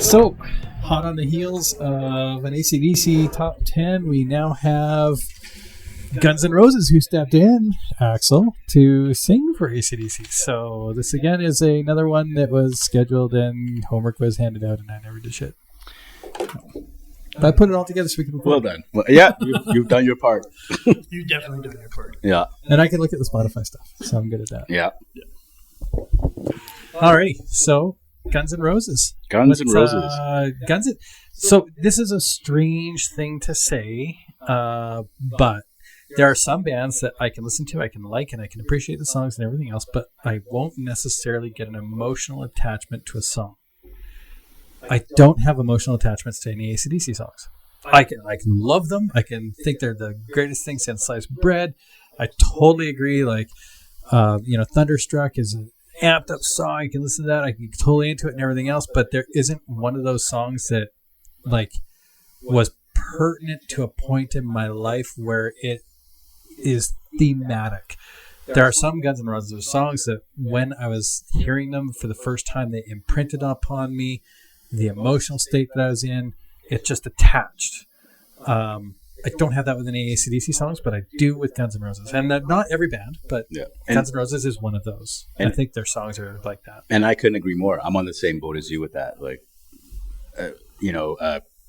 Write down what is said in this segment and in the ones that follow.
So, hot on the heels of an AC/DC top 10, we now have Guns N' Roses who stepped in, Axel, to sing for AC/DC. So, this again is another one that was scheduled and homework was handed out and I never did shit. But I put it all together so we can record. Well done. Well, yeah, you've done your part. You've definitely done your part. Yeah. And I can look at the Spotify stuff, so I'm good at that. Yeah. Alrighty, so Guns N' Roses. Guns N' Roses. So this is a strange thing to say, but there are some bands that I can listen to, I can like, and I can appreciate the songs and everything else, but I won't necessarily get an emotional attachment to a song. I don't have emotional attachments to any AC/DC songs. I can love them. I can think they're the greatest thing since sliced bread. I totally agree. Like, Thunderstruck is an amped up song. I can listen to that. I can get totally into it and everything else. But there isn't one of those songs that like was pertinent to a point in my life where it is thematic. There are some Guns N' Roses songs that when I was hearing them for the first time, they imprinted upon me. The emotional state that I was in, it just attached. I don't have that with any AC/DC songs, but I do with Guns N' Roses. And not every band, but Guns N' Roses is one of those. And I think their songs are like that. And I couldn't agree more. I'm on the same boat as you with that. Like,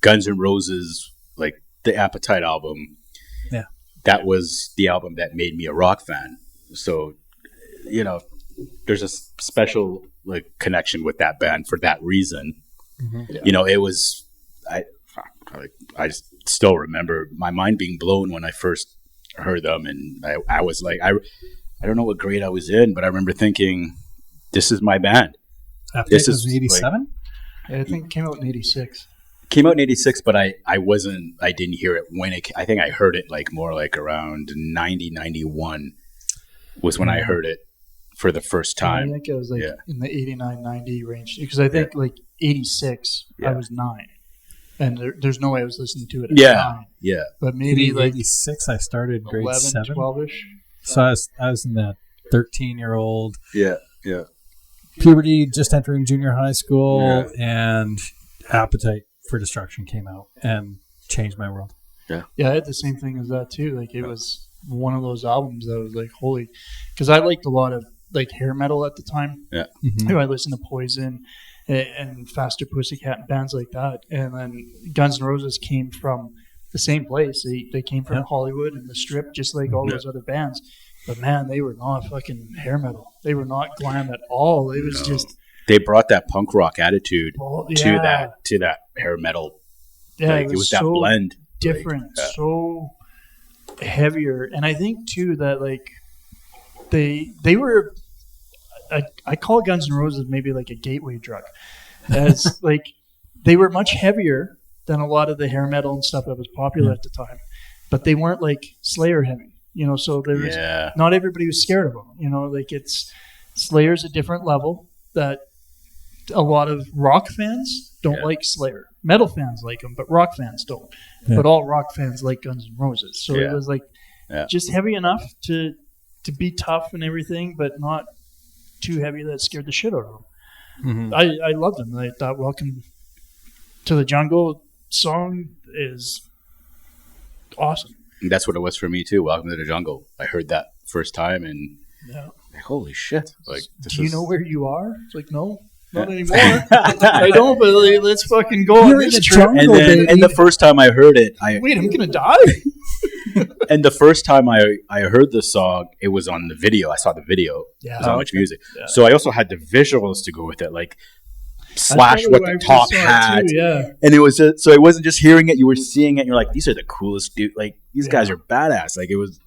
Guns N' Roses, like the Appetite album, that was the album that made me a rock fan. So, there's a special like connection with that band for that reason. Mm-hmm. Yeah. It was, I just still remember my mind being blown when I first heard them. And I was like, I don't know what grade I was in, but I remember thinking, this is my band. This was 87? I think it came out in 86. Came out in 86, but I didn't hear it when I think I heard it like more like around 90, 91 was when I heard it for the first time. I think it was like in the 89, 90 range. Because I think like 86, I was 9. And there's no way I was listening to it at 9. Yeah. But maybe like 86, I started grade 11, 7. 12-ish. So I was in that 13-year-old. Yeah. Puberty, just entering junior high school, and Appetite for Destruction came out and changed my world. Yeah, I had the same thing as that too. Like it was one of those albums that was like, holy, because I liked a lot of like hair metal at the time. Yeah. Mm-hmm. I listened to Poison and Faster Pussycat and bands like that. And then Guns N' Roses came from the same place. They came from Hollywood and the Strip, just like all those other bands. But man, they were not fucking hair metal. They were not glam at all. It was just they brought that punk rock attitude to that hair metal. Yeah, like, it was that blend. Different, so heavier. And I think too that like they were I call Guns N' Roses maybe like a gateway drug. As like they were much heavier than a lot of the hair metal and stuff that was popular at the time. But they weren't like Slayer heavy. So there was not everybody was scared of them. Like it's Slayer's a different level that a lot of rock fans don't like Slayer. Metal fans like them, but rock fans don't. Yeah. But all rock fans like Guns N' Roses. So it was like just heavy enough to be tough and everything, but not too heavy that scared the shit out of them. Mm-hmm. I loved them. I thought Welcome to the Jungle song is awesome. That's what it was for me too. Welcome to the Jungle. I heard that first time and like, holy shit! Like, do you know where you are? It's like, no, not anymore. I don't. But like, let's fucking go on this trip. And the first time I heard it, wait, I'm gonna die. And the first time I heard the song, it was on the video. I saw the video. Yeah, so much music. Yeah. So I also had the visuals to go with it, like Slash with the top hat. Too, and it was so it wasn't just hearing it; you were seeing it. And you're like, these are the coolest dude. Like these guys are badass. Like it was,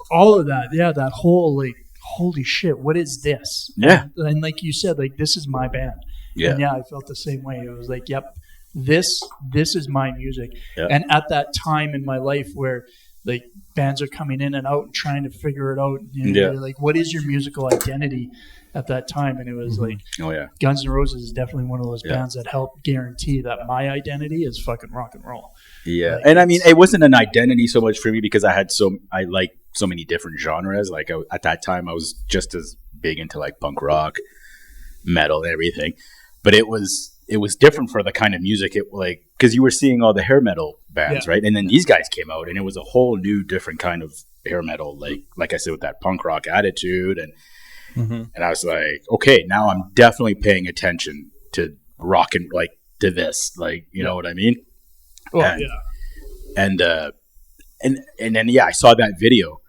all of that. Yeah, that whole like, holy shit, what is this? Yeah, and like you said, like this is my band. Yeah, and I felt the same way. It was like, yep. This is my music. Yep. And at that time in my life where like bands are coming in and out and trying to figure it out, like what is your musical identity at that time? And it was like, Guns N' Roses is definitely one of those bands that helped guarantee that my identity is fucking rock and roll. Yeah, like, and I mean, it wasn't an identity so much for me because I like so many different genres. Like at that time, I was just as big into like punk rock, metal, and everything. but it was different for the kind of music it like, because you were seeing all the hair metal bands, right? And then these guys came out, and it was a whole new different kind of hair metal, like I said, with that punk rock attitude, and I was like, okay, now I'm definitely paying attention to rock and like to this, like, you know what I mean? Well, and then I saw that video.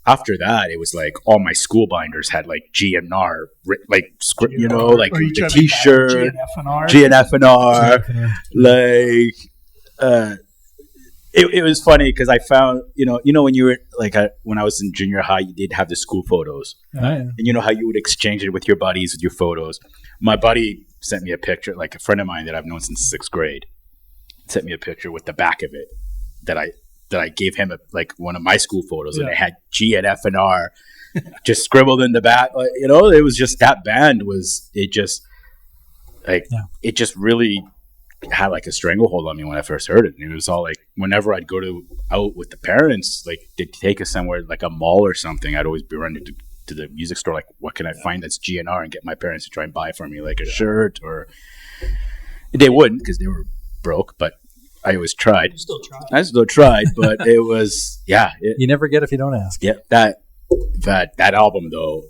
After that, it was like all my school binders had like GNR, like script, you know, like the T-shirt, GNFNR, like. It was funny because I found, you know, when you were like, when I was in junior high, you did have the school photos. And you know how you would exchange it with your buddies with your photos. My buddy sent me a picture, like a friend of mine that I've known since 6th grade, sent me a picture with the back of it that I gave him like one of my school photos, and it had G and F and R just scribbled in the back. You know, it was just that band it just really had like a stranglehold on me when I first heard it. And it was all like, whenever I'd go out with the parents, like they'd take us somewhere like a mall or something, I'd always be running to the music store, like, what can I find that's GNR, and get my parents to try and buy for me like a shirt, or they wouldn't because they were broke, but I always tried. I still tried, but it was, you never get if you don't ask. Yeah, that album though.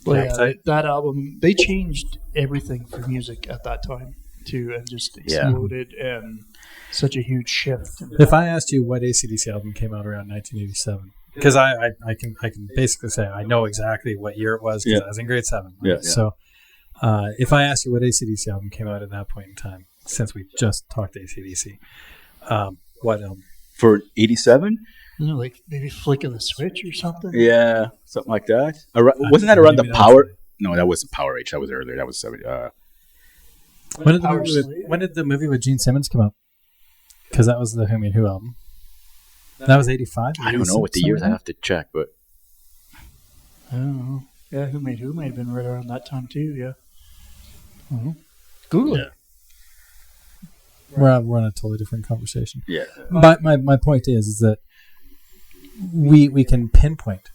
Well, that album, they changed everything for music at that time too, and just exploded, and such a huge shift. If I asked you what AC/DC album came out around 1987, because I can basically say I know exactly what year it was because I was in grade 7. Right? Yeah. So if I asked you what AC/DC album came out at that point in time, since we just talked AC/DC, what album? For 87? Like maybe Flick of the Switch or something? Yeah, something like that. Wasn't that around the Power? No, that wasn't Power H. That was earlier. That was 70. When did the movie with Gene Simmons come out? Because that was the Who Made Who album. That was 85? I don't know what the years. I have to check, but I don't know. Yeah, Who Made Who might have been right around that time too. Yeah. Mm-hmm. Google it. We're on a totally different conversation. Yeah. But my point is that we can pinpoint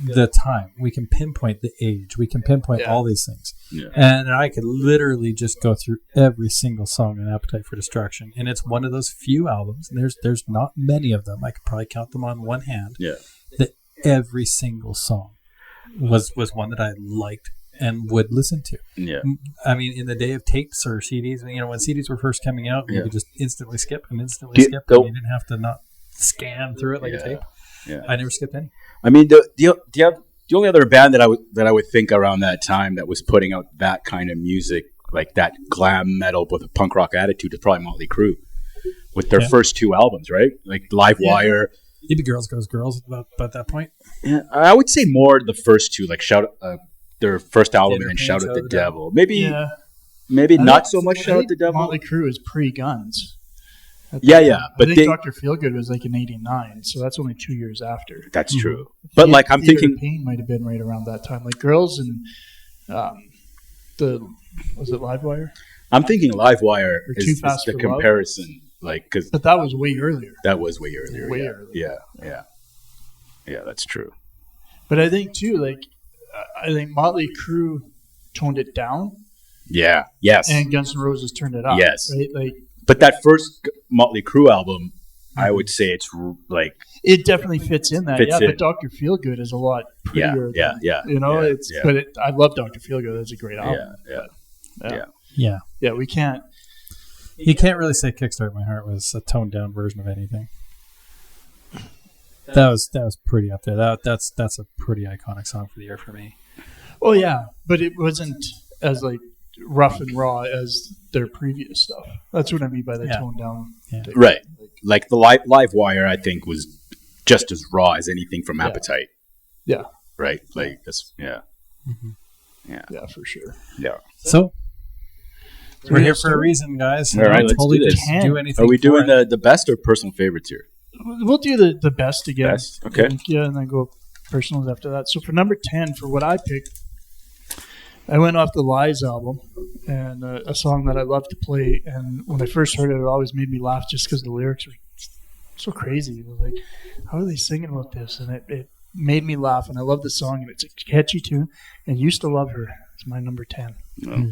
the time. We can pinpoint the age. We can pinpoint all these things. Yeah. And I could literally just go through every single song in Appetite for Destruction. And it's one of those few albums, and there's not many of them. I could probably count them on one hand. Yeah. That every single song was one that I liked and would listen to. Yeah. I mean, in the day of tapes or CDs, you know, when CDs were first coming out, you could just instantly skip. And you didn't have to not scan through it like a tape. Yeah. I never skipped any. I mean, the only other band that I would think around that time that was putting out that kind of music, like that glam metal with a punk rock attitude, is probably Motley Crue, with their first 2 albums, right? Like Live Wire. Maybe Girls Goes Girls about that point. Yeah, I would say more the first 2, like their first album and then Shout at the Devil. Maybe not so much Shout at the Devil. Motley Crue is pre-Guns. Yeah. But I think Dr. Feelgood was like in 89, so that's only 2 years after. That's true. But like I'm thinking, Pain might have been right around that time. Like Girls and was it Livewire? I'm thinking Livewire is the comparison, but that was way earlier. That was way earlier. Way earlier. Yeah, that's true. But I think too, I think Motley Crue toned it down. Yeah. Yes. And Guns N' Roses turned it up. Yes. Right? But that first Motley Crue album, I would say it's like... It definitely fits in that. But Dr. Feelgood is a lot prettier. Yeah. You know, I love Dr. Feelgood. That's a great album. Yeah, we can't... You can't really say Kickstart My Heart was a toned down version of anything. That was pretty up there. That's a pretty iconic song for the year for me. Oh yeah, but it wasn't as rough and raw as their previous stuff. That's what I mean by the toned down. Yeah. Right. Like the Live Wire, I think, was just as raw as anything from Appetite. Yeah. Right. Like that's Mm-hmm. Yeah, for sure. Yeah. So we're here for a reason, guys. All right, let's do this. Do anything. Are we doing the best or personal favorites here? We'll do the best again. Best. Okay. And then go personals after that. So for number 10, for what I picked, I went off the Lies album, and a song that I love to play. And when I first heard it, it always made me laugh just because the lyrics were so crazy. It was like, how are they singing about this? And it made me laugh, and I love the song, and it's a catchy tune. And Used to Love Her is my number 10.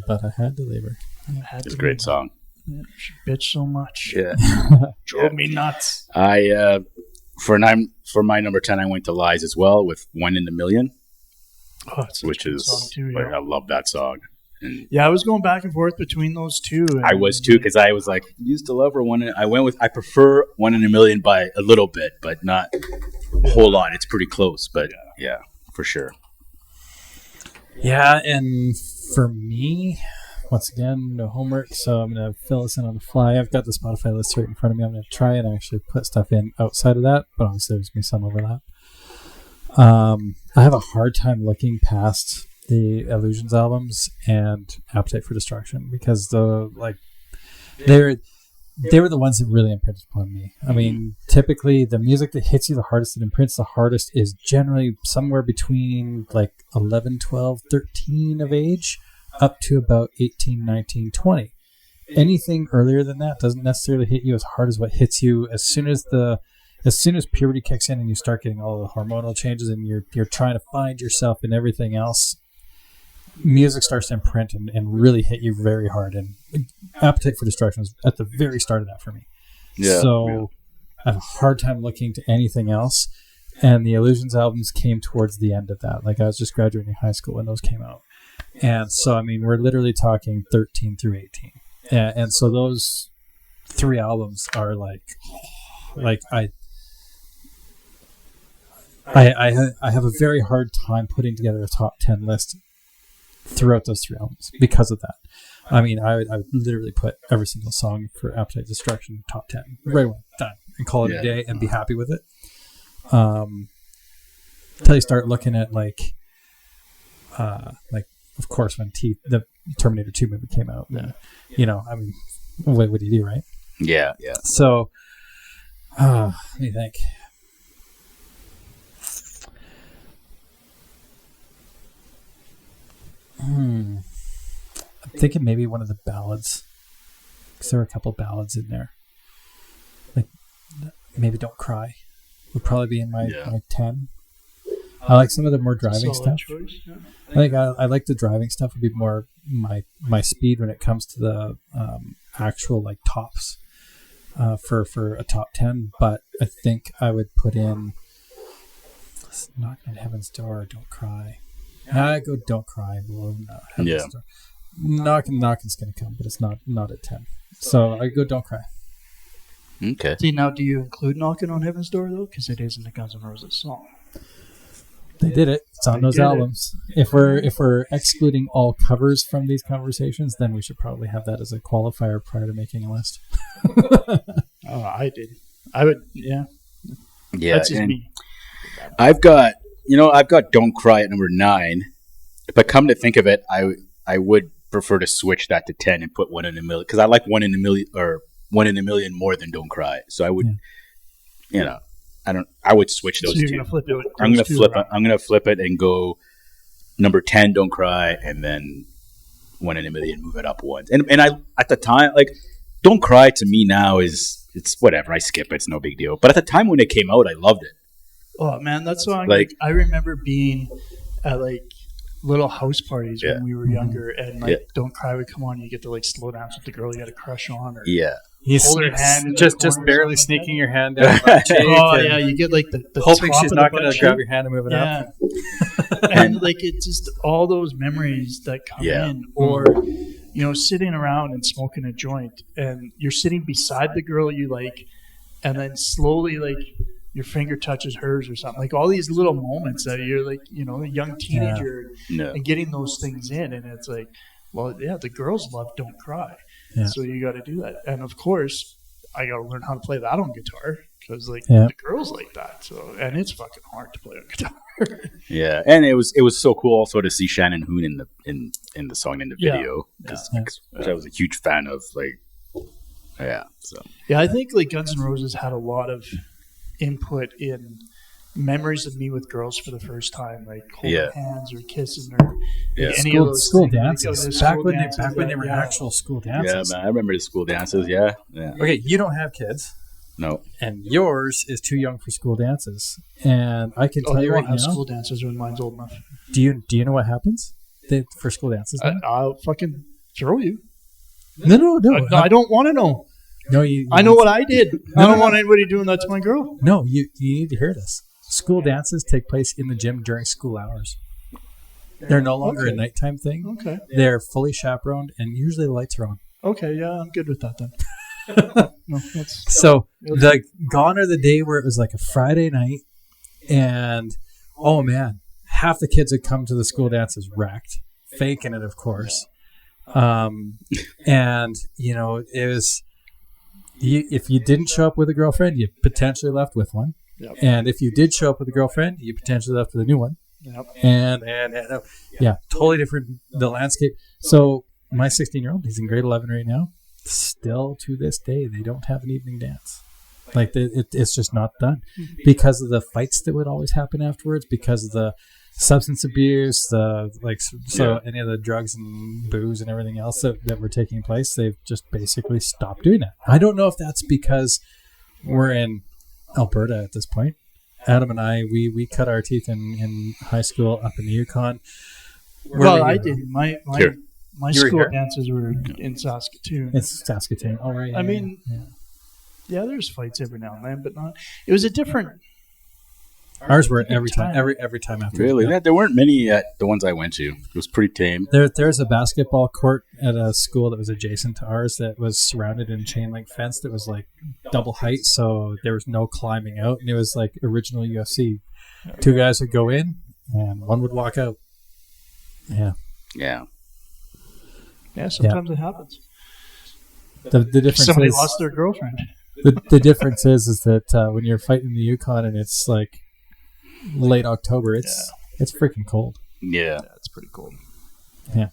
But I had to leave her. It's a great song. Yeah, she bitched so much. Yeah. Drove me nuts. For my number 10, I went to Lies as well with One in a Million, which is song too, I love that song. And I was going back and forth between those two. I was too, because I was like, used to love her. I prefer One in a Million by a little bit, but not a whole lot. It's pretty close, but yeah, for sure. Yeah, and for me, once again, no homework, so I'm going to fill this in on the fly. I've got the Spotify list right in front of me. I'm going to try and actually put stuff in outside of that, but obviously there's going to be some overlap. I have a hard time looking past the Illusions albums and Appetite for Destruction, because they were the ones that really imprinted upon me. I mean, typically the music that hits you the hardest, that imprints the hardest, is generally somewhere between like 11, 12, 13 of age up to about 18, 19, 20. Anything earlier than that doesn't necessarily hit you as hard as what hits you as soon as puberty kicks in and you start getting all the hormonal changes and you're trying to find yourself and everything else. Music starts to imprint and really hit you very hard. And Appetite for Destruction was at the very start of that for me. Yeah, so I have a hard time looking to anything else. And the Illusions albums came towards the end of that. Like, I was just graduating high school when those came out. And so, I mean, we're literally talking 13 through 18. And so those three albums are like I have a very hard time putting together a top 10 list throughout those three albums because of that. I mean, I would literally put every single song for Appetite Destruction top 10 right away, done, and call it a day and be happy with it. Until you start looking at like of course when the Terminator 2 movie came out, you know, I mean, what do you do, right? Yeah. So, let me think. I'm thinking maybe one of the ballads, because there were a couple ballads in there. Like maybe Don't Cry would probably be in my 10. I like some of the more driving stuff. Choice, yeah. I think I like the driving stuff would be more my speed when it comes to the actual like tops for a top 10. But I think I would put in Knocking on Heaven's Door, Don't Cry. I go Don't Cry below Heaven's Door. Knocking's going to come, but it's not at 10. So I go Don't Cry. Okay. See, now do you include Knocking on Heaven's Door though? Because it isn't a Guns N' Roses song. They did it. It's on those albums. If we're excluding all covers from these conversations, then we should probably have that as a qualifier prior to making a list. I did. I would. Yeah. That's just me. I've got Don't Cry at number 9. But come to think of it, I would prefer to switch that to 10 and put One in a Million, because I like One in a Million more than Don't Cry. So I would, I would switch those two. Gonna flip it. I'm gonna flip it and go number 10, Don't Cry, and then One in a Million, move it up once. And I, at the time, like, Don't Cry to me now it's whatever. I skip it. It's no big deal. But at the time when it came out, I loved it. Oh man, that song! Like, I remember being at like little house parties when we were younger, and like Don't Cry would come on. You get to like slow dance with the girl you had a crush on, or hold her hand, just barely sneaking your hand down. You get like the hoping top she's of not the going to grab your hand and move it up. And like it's just all those memories that come in, or sitting around and smoking a joint, and you're sitting beside the girl you like, and then slowly like your finger touches hers or something, like all these little moments that you're like, a young teenager and getting those things in. And it's like, well, yeah, the girls love Don't Cry. Yeah. So you got to do that. And of course I got to learn how to play that on guitar, because like the girls like that. So, and it's fucking hard to play on guitar. Yeah. And it was so cool also to see Shannon Hoon in the song, in the video, which I was a huge fan of. Like, I think like Guns N' Roses had a lot of input in memories of me with girls for the first time, like holding hands or kissing or any of those school dances. Back when they were actual school dances. Yeah, man, I remember the school dances. Yeah. Okay, you don't have kids. No. And yours is too young for school dances. And I can tell you right now, school dances when mine's old enough. Do you know what happens for school dances? I'll fucking throw you. No. I don't want to know. No, I know what I did. I don't want anybody doing that to my girl. No, you need to hear this. School dances take place in the gym during school hours. They're no longer a nighttime thing. Okay. They're fully chaperoned, and usually the lights are on. Okay, yeah, I'm good with that then. No, so gone are the day where it was like a Friday night, and oh man, half the kids that come to the school dances wrecked, faking it, of course. And you know, it was if you didn't show up with a girlfriend, you potentially left with one. Yep. And if you did show up with a girlfriend, you potentially left with a new one. Yep. And yeah, totally different, the landscape. So my 16-year-old, he's in grade 11 right now. Still to this day, they don't have an evening dance. Like it's just not done because of the fights that would always happen afterwards, because of the substance abuse, any of the drugs and booze and everything else that were taking place. They've just basically stopped doing that. I don't know if that's because we're in Alberta at this point. Adam and I, we cut our teeth in high school up in the Yukon. Well, I didn't. My school dances were in Saskatoon. It's Saskatoon. All right. I mean, yeah, there's fights every now and then, but not. It was a different. Ours were every time after. Really? Yeah, there weren't many at the ones I went to. It was pretty tame. There's a basketball court at a school that was adjacent to ours that was surrounded in chain link fence that was like double height, so there was no climbing out, and it was like original UFC. Two guys would go in, and one would walk out. Yeah. Yeah. Yeah, sometimes it happens. The difference somebody is, lost their girlfriend. The difference is that when you're fighting the Yukon and it's like late October, it's freaking cold. Yeah, it's pretty cold. Yeah.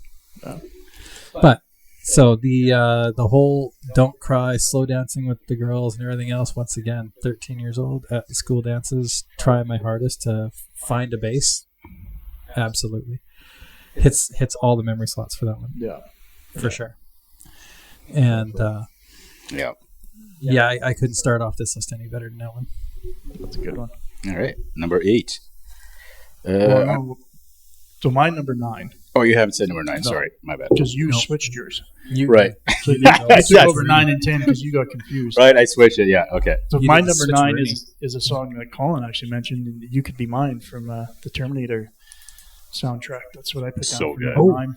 But so the whole don't cry, slow dancing with the girls and everything else. Once again, 13 years old at the school dances, trying my hardest to find a base. Absolutely, hits all the memory slots for that one. Yeah. For sure. And I couldn't start off this list any better than that one. That's a good one. All right, number 8. So my number 9. Oh, you haven't said number 9. No. Sorry, my bad. Because you switched yours. Right. So I took over 9 and 10 because you got confused. Right, I switched it. Yeah, okay. So my number 9 is a song that Colin actually mentioned, and "You Could Be Mine" from the Terminator soundtrack. That's what I put down for number 9.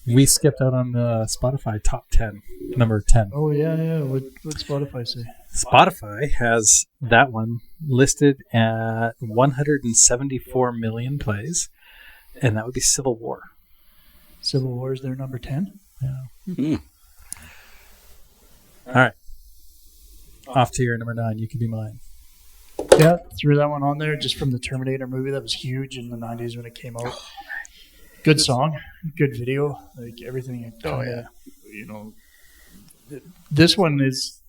We skipped out on the Spotify top 10, number 10. Oh, yeah. What Spotify say? Spotify has that one listed at 174 million plays, and that would be Civil War. Civil War is their number 10? Yeah. Mm-hmm. All right. Off to your number 9. You Could Be Mine. Yeah, threw that one on there just from the Terminator movie that was huge in the 90s when it came out. Good song, good video, like everything. You know, this one is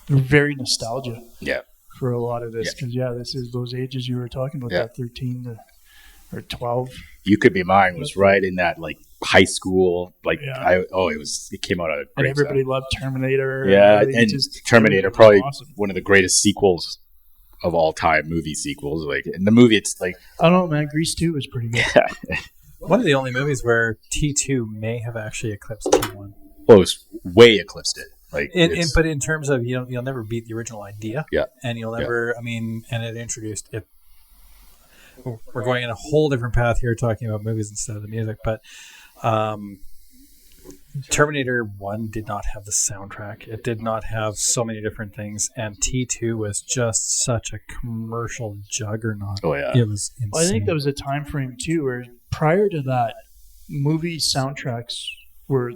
very nostalgia. Yeah. For a lot of this, because this is those ages you were talking about, that 13 or 12. You Could Be Mine was right in that like high school, like it came out at a great and everybody time. loved Terminator. Yeah, and Terminator probably awesome. One of the greatest sequels of all time, movie sequels. Like in the movie, it's like I don't know, man. Grease 2 was pretty good. Yeah. One of the only movies where T2 may have actually eclipsed T1. Well, it's way eclipsed it. Like, but in terms of you'll never beat the original idea. Yeah. And you'll never. I mean, and it introduced it. We're going in a whole different path here, talking about movies instead of the music. But Terminator 1 did not have the soundtrack. It did not have so many different things, and T2 was just such a commercial juggernaut. Oh yeah, it was insane. Well, I think there was a time frame too where prior to that, movie soundtracks were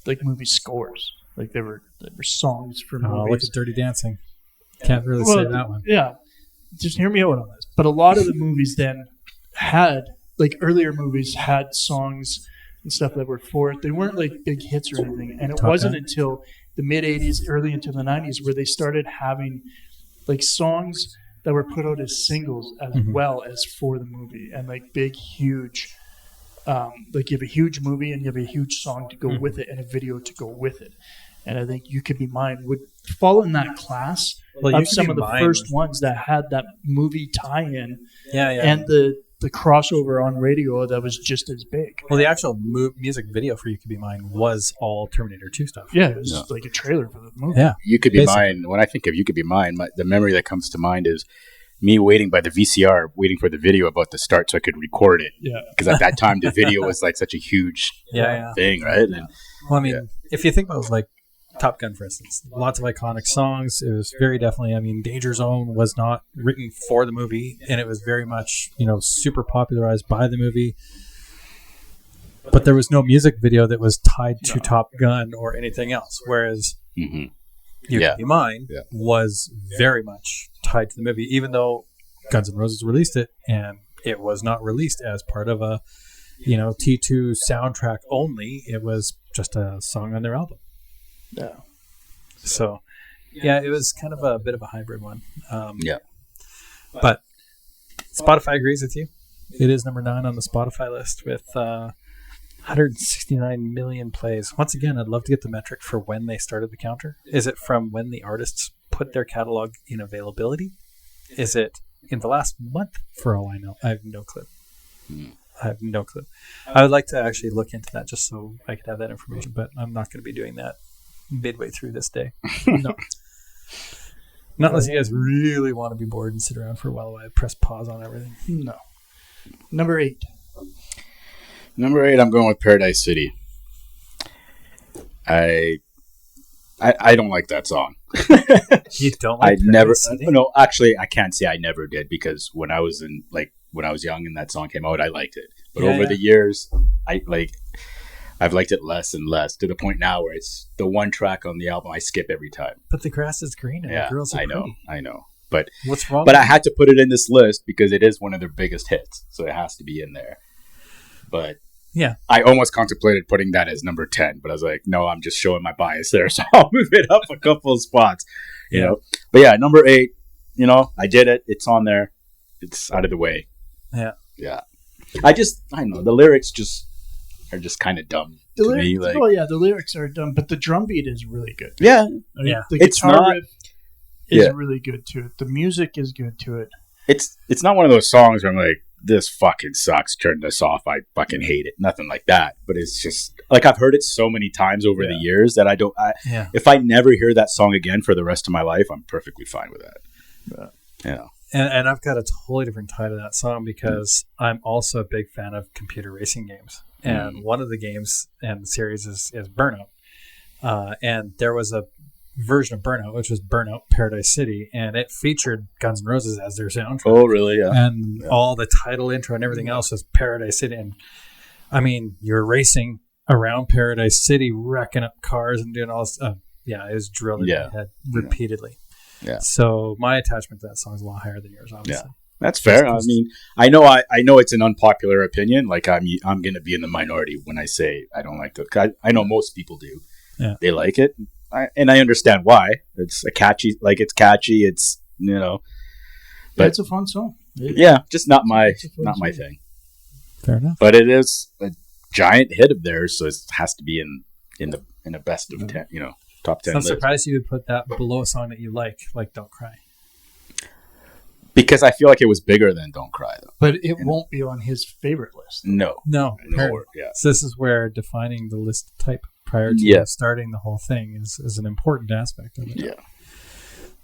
like movie scores. Like there were songs for movies. Look at Dirty Dancing. Can't really say that one. Yeah, just hear me out on this. But a lot of the movies then had, like earlier movies had songs and stuff that were for it. They weren't like big hits or anything. And it wasn't until the mid 80s, early into the 90s where they started having like songs that were put out as singles as well as for the movie. And like big, huge, like you have a huge movie and you have a huge song to go with it and a video to go with it. And I think You Could Be Mine would fall in that class of some of the first ones that had that movie tie-in. Yeah. And the crossover on radio that was just as big. Well, the actual music video for You Could Be Mine was all Terminator 2 stuff. Yeah, it was like a trailer for the movie. Yeah. You Could Be Mine. When I think of You Could Be Mine, the memory that comes to mind is me waiting by the VCR, waiting for the video about to start so I could record it. Yeah. Because at that time, the video was like such a huge thing, right? And, well, I mean, if you think about like Top Gun, for instance, lots of iconic songs. It was very definitely, I mean, Danger Zone was not written for the movie, and it was very much, super popularized by the movie. But there was no music video that was tied to Top Gun or anything else. Whereas You Could Be Mine was very much tied to the movie, even though Guns N' Roses released it, and it was not released as part of a, T2 soundtrack only. It was just a song on their album. Yeah. So, it was kind of a bit of a hybrid one. Yeah. But Spotify agrees with you. It is number 9 on the Spotify list with 169 million plays. Once again, I'd love to get the metric for when they started the counter. Is it from when the artists put their catalog in availability? Is it in the last month, for all I know? I have no clue. I have no clue. I would like to actually look into that just so I could have that information, but I'm not going to be doing that midway through this day. No. Not unless you guys really want to be bored and sit around for a while I press pause on everything. No. Number 8. Number 8, I'm going with Paradise City. I don't like that song. You don't like Paradise City? No, actually, I can't say I never did, because when I was young and that song came out, I liked it. But over the years, I've liked it less and less, to the point now where it's the one track on the album I skip every time. But the grass is green and the girls are pretty. I know. But what's wrong? But I had to put it in this list because it is one of their biggest hits, so it has to be in there. But I almost contemplated putting that as number 10, but I was like, no, I'm just showing my bias there, so I'll move it up a couple of spots. You know. But number 8. I did it. It's on there. It's out of the way. Yeah. Yeah. I don't know. The lyrics are just kind of dumb to me. Like, the lyrics are dumb, but the drum beat is really good. Yeah. I mean, the it's guitar not, riff is really good to it. The music is good to it. It's not one of those songs where I'm like, this fucking sucks, turn this off, I fucking hate it. Nothing like that. But it's just, like, I've heard it so many times over the years that if I never hear that song again for the rest of my life, I'm perfectly fine with that. And I've got a totally different tie to that song because I'm also a big fan of computer racing games. And one of the games and the series is Burnout. And there was a version of Burnout, which was Burnout Paradise City, and it featured Guns N' Roses as their soundtrack. Oh, really? Yeah. And all the title intro and everything else was Paradise City. And I mean, you're racing around Paradise City, wrecking up cars and doing all this. It was drilled in my head repeatedly. Yeah. So my attachment to that song is a lot higher than yours, obviously. Yeah. That's fair. I mean, I know it's an unpopular opinion. Like, I'm going to be in the minority when I say I don't like it. I know most people do. Yeah. They like it. And I understand why. It's catchy. It's, but it's a fun song. Just not my thing. Fair enough. But it is a giant hit of theirs, so it has to be in the best of 10, top 10. So I'm surprised you would put that below a song that you like Don't Cry. Because I feel like it was bigger than Don't Cry, though. But it won't be on his favorite list. No. So this is where defining the list type prior to starting the whole thing is an important aspect of it. Yeah.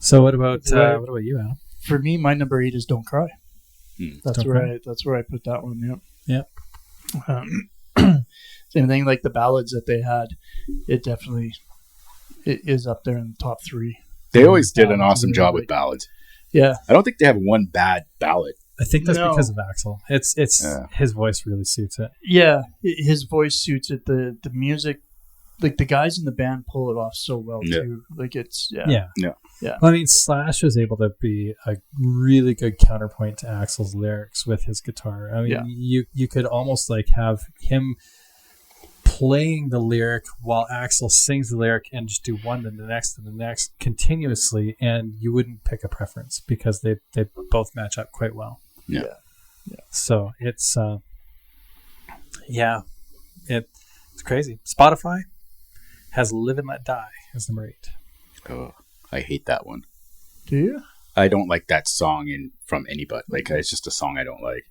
So what about you, Adam? For me, my number 8 is Don't Cry. That's Don't where I put that one. Yep. Same thing, like the ballads that they had. It definitely is up there in the top 3. They always did an awesome job with ballads. Yeah. I don't think they have one bad ballad. I think that's because of Axl. It's his voice really suits it. Yeah, his voice suits it. The music, like the guys in the band pull it off so well too. Like it's yeah. Well, I mean, Slash was able to be a really good counterpoint to Axl's lyrics with his guitar. I mean, you could almost like have him playing the lyric while Axl sings the lyric and just do one and the next and the next continuously, and you wouldn't pick a preference because they both match up quite well. Yeah. So it's it's crazy. Spotify has Live and Let Die as number 8. Oh, I hate that one. Do you? I don't like that song from anybody. Like, it's just a song I don't like.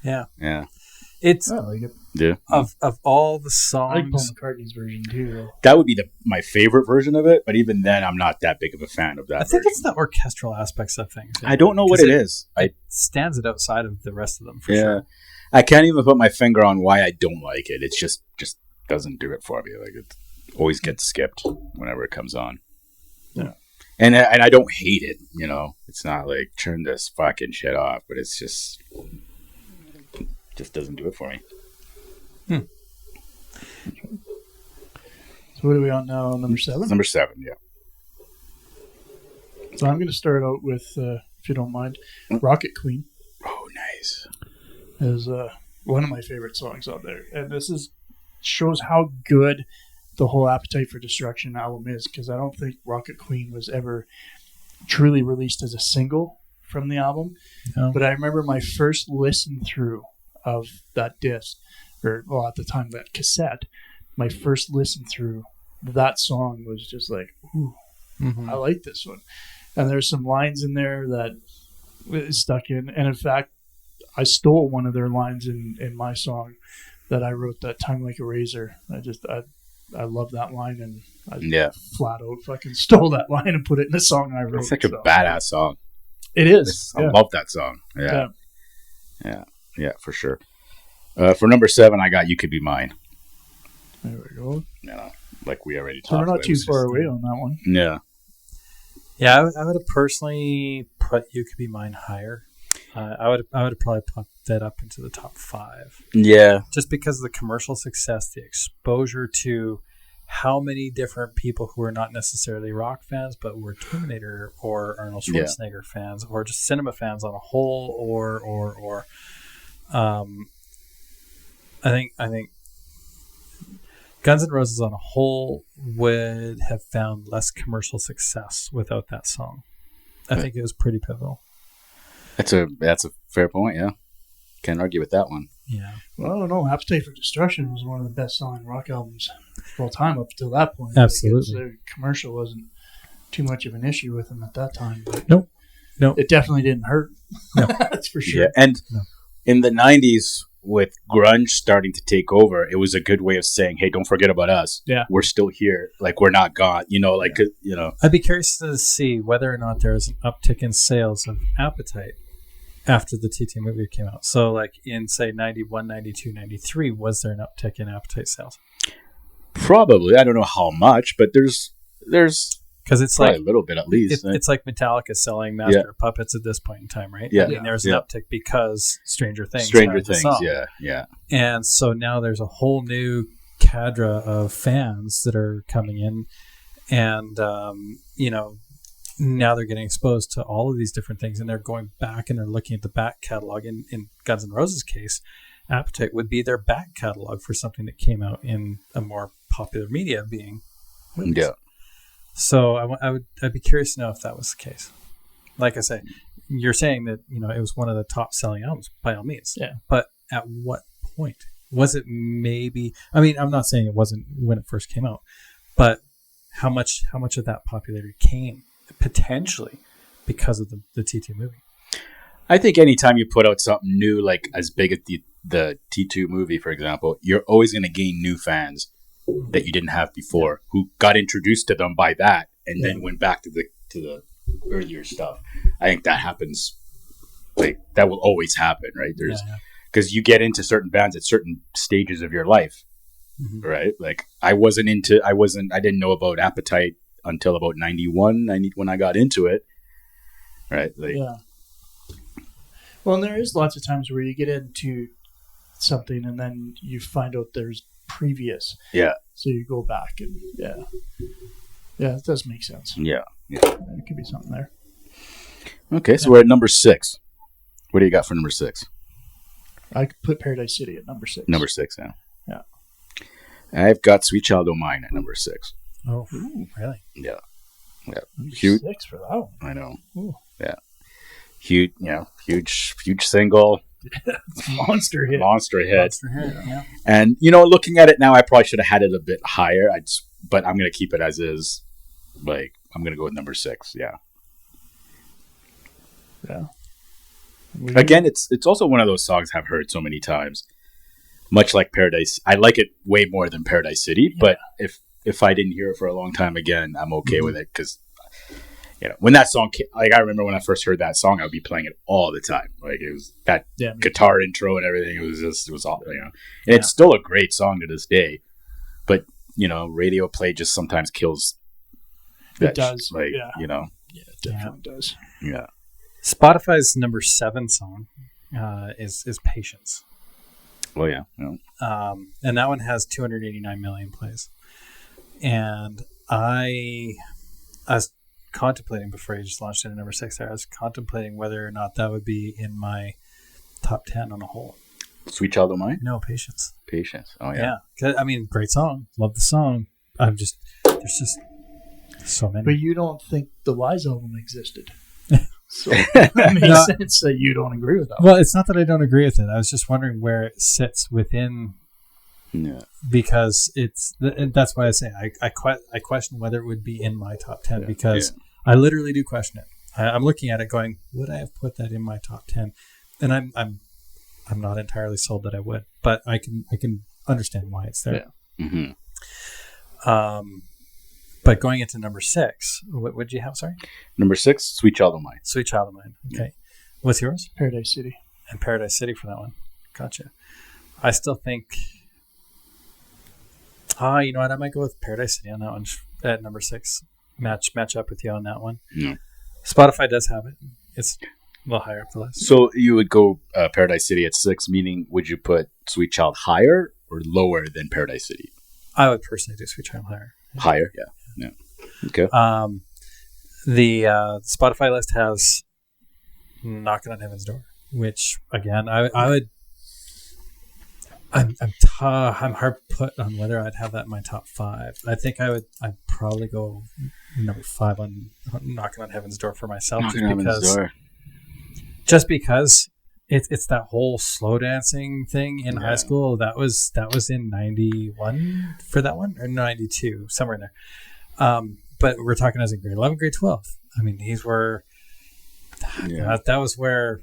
Yeah. Yeah. It's I like it. Yeah. of all the I like Paul songs. McCartney's version too, though. That would be my favorite version of it, but even then, I'm not that big of a fan of that I think version. it's the orchestral aspects of things. I don't know what it is. It stands it outside of the rest of them for Yeah. sure. I can't even put my finger on why I don't like it. It's just doesn't do it for me. Like, it always gets skipped whenever it comes on. Yeah. And I don't hate it, you know. It's not like turn this fucking shit off, but it's just doesn't do it for me. So what are we on now? Number 7? Number 7, yeah. So I'm going to start out with, if you don't mind, Rocket Queen Oh, nice. is one of my favorite songs on there. And this shows how good the whole Appetite for Destruction album is, because I don't think Rocket Queen was ever truly released as a single from the album. No. But I remember my first listen through of that disc, or well, at the time that cassette, my first listen through, that song was just like, ooh, Mhm. I like this one. And there's some lines in there that is stuck in. And in fact, I stole one of their lines in my song that I wrote, that Time Like a Razor. I love that line, and I Yeah. flat out fucking stole that line and put it in the song I wrote. It's like a badass song. It is. I love that song. Yeah. Yeah, for sure. For number 7, I got You Could Be Mine. There we go. Yeah, like we already So talked we're not about. too far away on that one. Yeah. Yeah, I would have personally put You Could Be Mine higher. I would have probably put that up into the top 5. Yeah. Just because of the commercial success, the exposure to how many different people who are not necessarily rock fans, but were Terminator or Arnold Schwarzenegger fans, or just cinema fans on a whole, or I think Guns N' Roses on a whole would have found less commercial success without that song. I think it was pretty pivotal. That's a fair point, yeah. Can't argue with that one. Yeah. Well, I don't know. Appetite for Destruction was one of the best-selling rock albums of all time up until that point. Absolutely. Like, the commercial wasn't too much of an issue with them at that time. But Nope. It definitely didn't hurt. No. That's for sure. Yeah, and No. in the 90s, with grunge starting to take over, it was a good way of saying, hey, don't forget about us. Yeah. We're still here. Like, we're not gone. You know, like, you know. I'd be curious to see whether or not there was an uptick in sales of Appetite after the TT movie came out. So, like, in, say, 91, 92, 93, was there an uptick in Appetite sales? Probably. I don't know how much, but there's Because it's probably like a little bit at least. it's like Metallica selling Master of Puppets at this point in time, right? Yeah. I mean, there's an uptick because Stranger Things. Stranger had the Things, song. yeah. And so now there's a whole new cadre of fans that are coming in, and now they're getting exposed to all of these different things, and they're going back and they're looking at the back catalog. In Guns N' Roses' case, Appetite would be their back catalog for something that came out in a more popular media, being movies. Yeah. So I'd be curious to know if that was the case. Like I say, you're saying that it was one of the top selling albums by all means. Yeah. But at what point was it? Maybe, I mean, I'm not saying it wasn't when it first came out, but how much of that popularity came potentially because of the TT movie? I think anytime you put out something new, like as big as the T2 movie, for example, you're always going to gain new fans that you didn't have before, who got introduced to them by that and then went back to the earlier stuff. I think that happens, like that will always happen, right? There's because you get into certain bands at certain stages of your life, right? Like I didn't know about Appetite until about 91, when I got into it, right? Like, Yeah. Well, and there is lots of times where you get into something and then you find out there's previous. Yeah. So you go back and it does make sense. Yeah. There could be something there. Okay, so we're at number 6. What do you got for number 6? I could put Paradise City at number 6. Number 6, yeah. Yeah. I've got Sweet Child O' Mine at number 6. Oh, really? Yeah. Number Huge. 6 for that one. I know. Ooh. Yeah. Huge single. Monster hit. Monster hit. Monster hit, yeah. And, looking at it now, I probably should have had it a bit higher. But I'm going to keep it as is. Like, I'm going to go with number 6, yeah. Yeah. Again, it's also one of those songs I've heard so many times. Much like Paradise, I like it way more than Paradise City. Yeah. But if I didn't hear it for a long time again, I'm okay with it because when that song came, like I remember when I first heard that song, I would be playing it all the time. Like it was that guitar intro and everything. It was all and it's still a great song to this day. But radio play just sometimes kills. It does, Yeah, it definitely does. Yeah. Spotify's number 7 song is Patience. Well, yeah. And that one has 289 million plays. And I was contemplating before you just launched it at number 6 there. I was contemplating whether or not that would be in my top 10 on a whole. Sweet Child of Mine? No, Patience. Patience. Oh, yeah. Yeah. I mean, great song. Love the song. There's just so many. But you don't think the Lies album existed. So it makes sense that you don't agree with that. Well, it's not that I don't agree with it. I was just wondering where it sits within. Yeah. Because that's why I say I question whether it would be in my top 10 because I literally do question it. I'm looking at it going, would I have put that in my top 10? And I'm not entirely sold that I would, but I can understand why it's there. Yeah. Mm-hmm. But going into number 6, what did you have? Sorry, number 6, Sweet Child of Mine. Sweet Child of Mine. Okay, yeah. What's yours? Paradise City. And Paradise City for that one. Gotcha. I still think. You know what? I might go with Paradise City on that one at number 6. Match up with you on that one. Yeah. Spotify does have it. It's a little higher up the list. So you would go Paradise City at 6, meaning would you put Sweet Child higher or lower than Paradise City? I would personally do Sweet Child higher. Higher, yeah. Okay. The Spotify list has Knocking on Heaven's Door, which again I would. I'm hard put on whether I'd have that in my top 5. I think I'd probably go number 5 on Knocking on Heaven's Door for myself, just because it's that whole slow dancing thing in high school. That was in 91 for that one, or 92, somewhere in there. But we're talking as in grade 11, grade 12. I mean, these were that was where,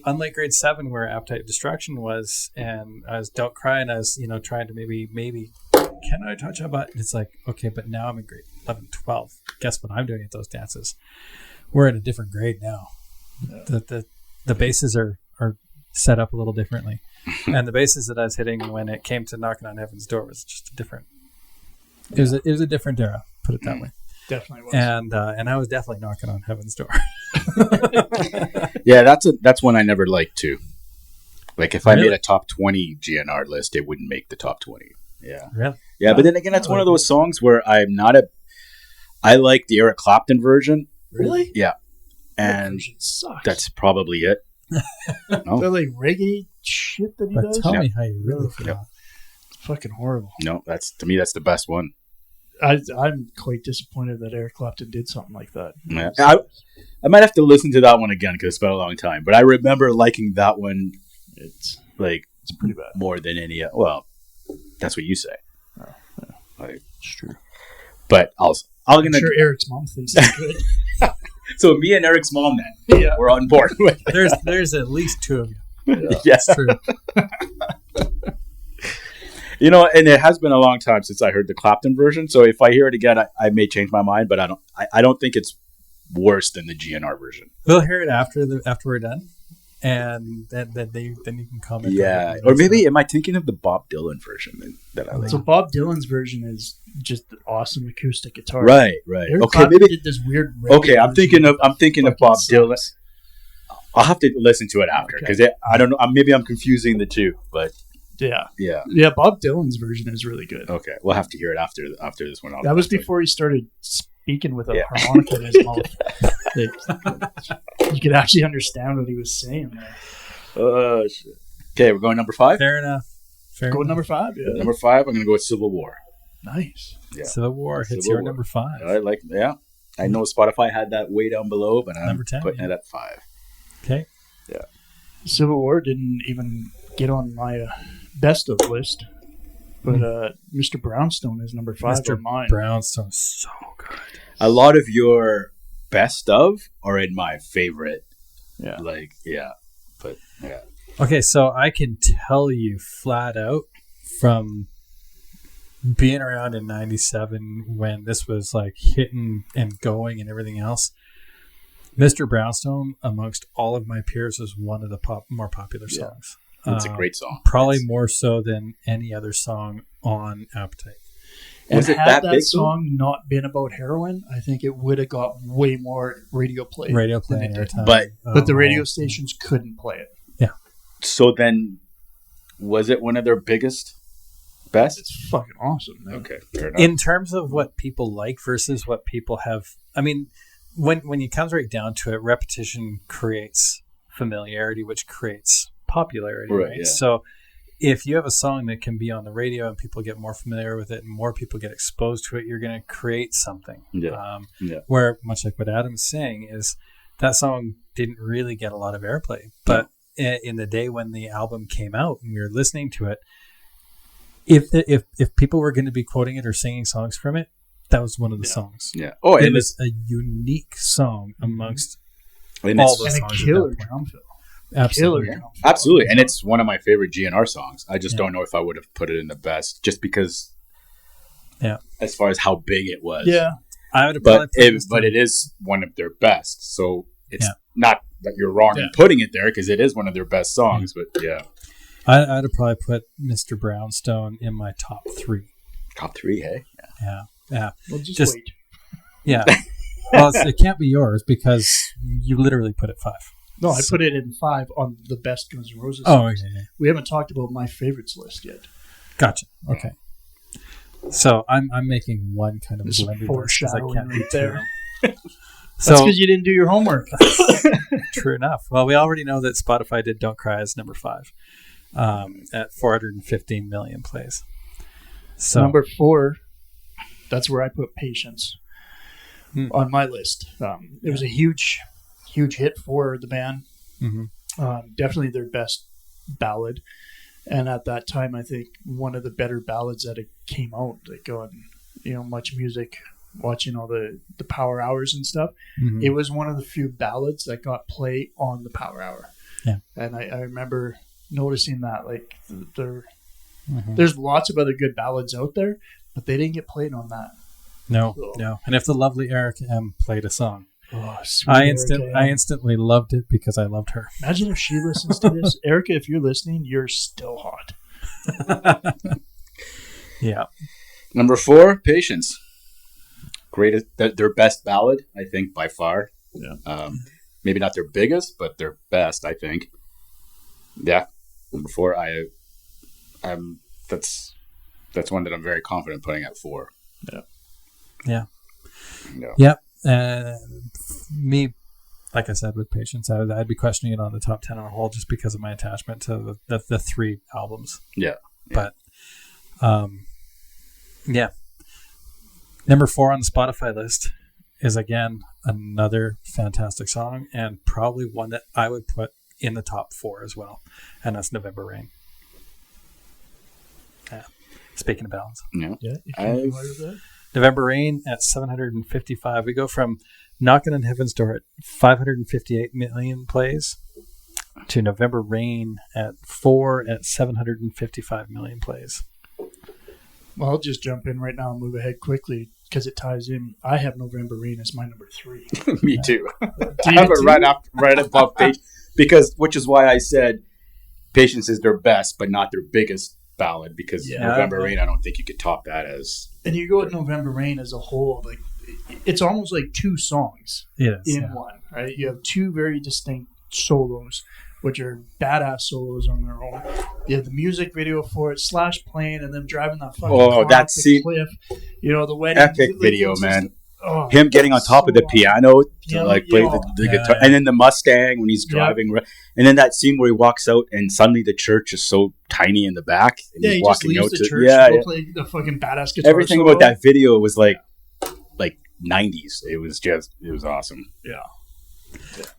unlike grade 7 where Appetite Destruction was, and I was Don't Cry, and I was trying to maybe can I touch a button? It's like, okay, but now I'm in grade 11, 12. Guess what I'm doing at those dances? We're in a different grade now. The bases are set up a little differently, and the bases that I was hitting when it came to Knocking on Heaven's Door was just a different. It was a different era, put it that way. Definitely was. And I was definitely knocking on Heaven's Door. Yeah, that's one I never liked too. Like if I made a top 20 GNR list, it wouldn't make the top 20. Yeah. Really? Yeah, but then again, that's one of those songs where I like the Eric Clapton version. Really? Yeah. And that's probably it. No? The like reggae shit that he does. Tell me how you really feel. Yeah. It's fucking horrible. No, to me that's the best one. I'm quite disappointed that Eric Clapton did something like that. Yeah. I might have to listen to that one again because it's been a long time. But I remember liking that one. It's pretty bad. More than any. Well, that's what you say. Oh, yeah. It's true. But I'm sure Eric's mom thinks it's good. So me and Eric's mom then, we're on board with. There's at least 2 of you. Yeah. Yes, true. And it has been a long time since I heard the Clapton version. So if I hear it again, I may change my mind. But I don't think it's worse than the GNR version. We'll hear it after we're done, and then you can comment. Yeah, or maybe am I thinking of the Bob Dylan version that I like? So Bob Dylan's version is just awesome acoustic guitar. Right. Eric Okay, Clapton maybe did this weird. Okay, I'm thinking of Bob Dylan. I'll have to listen to it after because I don't know. Maybe I'm confusing the two, but. Yeah. Bob Dylan's version is really good. Okay, we'll have to hear it after this one. That was before he started speaking with a harmonica in his mouth. You could actually understand what he was saying there. Oh shit! Okay, we're going number 5. Fair enough. Go with number 5. Yeah. Number 5. I'm going to go with Civil War. Nice. Yeah. Civil War hits your number 5. I like. Yeah, I know Spotify had that way down below, but I'm number 10, putting it at 5. Okay. Yeah. Civil War didn't even get on my best of list, but Mr. Brownstone is number 5 on mine. Brownstone is so good. A lot of your best of are in my favorite. Yeah. But yeah. Okay, so I can tell you flat out from being around in 97 when this was like hitting and going and everything else, Mr. Brownstone amongst all of my peers was one of the more popular songs. It's a great song. Probably more so than any other song on Appetite. And Was it had that big, song not been about heroin, I think it would have got way more radio play. Radio play and airtime. But the radio stations couldn't play it. Yeah. So then, was it one of their biggest, best? It's fucking awesome, man. Okay, fair enough. In terms of what people like versus what people have, I mean, when it comes right down to it, repetition creates familiarity, which creates popularity, right? Yeah. So if you have a song that can be on the radio and people get more familiar with it and more people get exposed to it, you're going to create something. Yeah. Where, much like what Adam is saying, is that song didn't really get a lot of airplay. But in the day when the album came out and we were listening to it, if people were going to be quoting it or singing songs from it, that was one of the songs. Yeah. Oh, it was a unique song amongst all the songs. And a killer drum fill. Absolutely. Absolutely. And it's one of my favorite GNR songs. I just don't know if I would have put it in the best just because as far as how big it was. Yeah. I would have but it is one of their best. So it's not that you're wrong in putting it there because it is one of their best songs. But I'd have probably put Mr. Brownstone in my top 3. Top 3, hey? Yeah. Well, just wait. Yeah. Well, it can't be yours because you literally put it 5. No, I put it in 5 on the best Guns N' Roses songs. Okay. We haven't talked about my favorites list yet. Gotcha. Okay. So I'm making one kind of blended list because I can't do there. So, that's because you didn't do your homework. True enough. Well, we already know that Spotify did "Don't Cry" as number 5 at 415 million plays. So number 4, that's where I put "Patience" on my list. It was a huge hit for the band. Mm-hmm. Definitely their best ballad, and at that time, I think one of the better ballads that it came out. Like on, Much Music, watching all the Power Hours and stuff. Mm-hmm. It was one of the few ballads that got play on the Power Hour. Yeah, and I remember noticing that like there's lots of other good ballads out there, but they didn't get played on that. No. And if the lovely Erica M played a song. I instantly loved it because I loved her. Imagine if she listens to this. Erica, if you're listening, you're still hot. Yeah. Number 4, Patience. Greatest, their best ballad, I think, by far. Yeah. Maybe not their biggest, but their best, I think. Yeah. Number 4, that's one that I'm very confident putting at 4. Yeah. Yep. Me, like I said, with Patience, I'd be questioning it on the top 10 on a whole just because of my attachment to the 3 albums. Yeah. But, Number 4 on the Spotify list is, again, another fantastic song and probably one that I would put in the top 4 as well. And that's November Rain. Yeah. Speaking of ballads. Yeah. November Rain at 755. We go from Knocking on Heaven's Door at 558 million plays to November Rain at 4 at 755 million plays. Well, I'll just jump in right now and move ahead quickly because it ties in. I have November Rain as my number 3. Me too. I have it right above Patience which is why I said Patience is their best, but not their biggest ballad because November Rain, I don't think you could top that as. And you go with November Rain as a whole, like it's almost like 2 songs in one, right? You have 2 very distinct solos, which are badass solos on their own. You have the music video for it, Slash playing, and them driving that fucking car off the cliff. The wedding. Epic video, man. Him getting on top of the piano to play the guitar, and then the Mustang when he's driving, and then that scene where he walks out and suddenly the church is so tiny in the back, and he's walking just out the to church to play the fucking badass guitar. Everything about that video was like 90s. It was awesome. Yeah.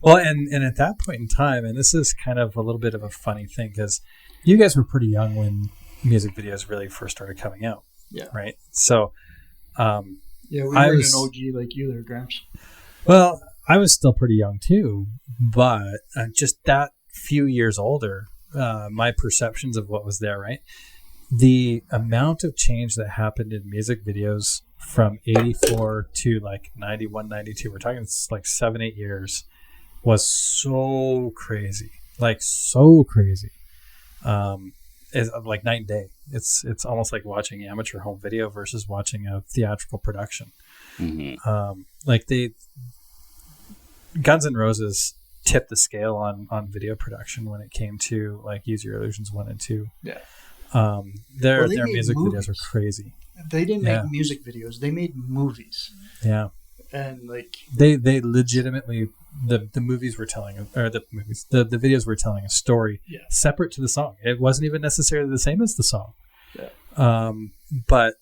Well, and at that point in time, and this is kind of a little bit of a funny thing because you guys were pretty young when music videos really first started coming out. Yeah. Right. So. We weren't an OG like you there, Gramps. Well, I was still pretty young too, but just that few years older, my perceptions of what was there, right? The amount of change that happened in music videos from 84 to like 91, 92, we're talking like 7-8 years, was so crazy. Like so crazy. It's like night and day. It's almost like watching amateur home video versus watching a theatrical production. Mm-hmm. Like Guns N' Roses tipped the scale on video production when it came to like Use Your Illusions 1 and 2. Yeah. Their music videos are crazy. They didn't make music videos. They made movies. Yeah. And like they legitimately the movies were telling, or the videos were telling a story separate to the song. It wasn't even necessarily the same as the song. Yeah. But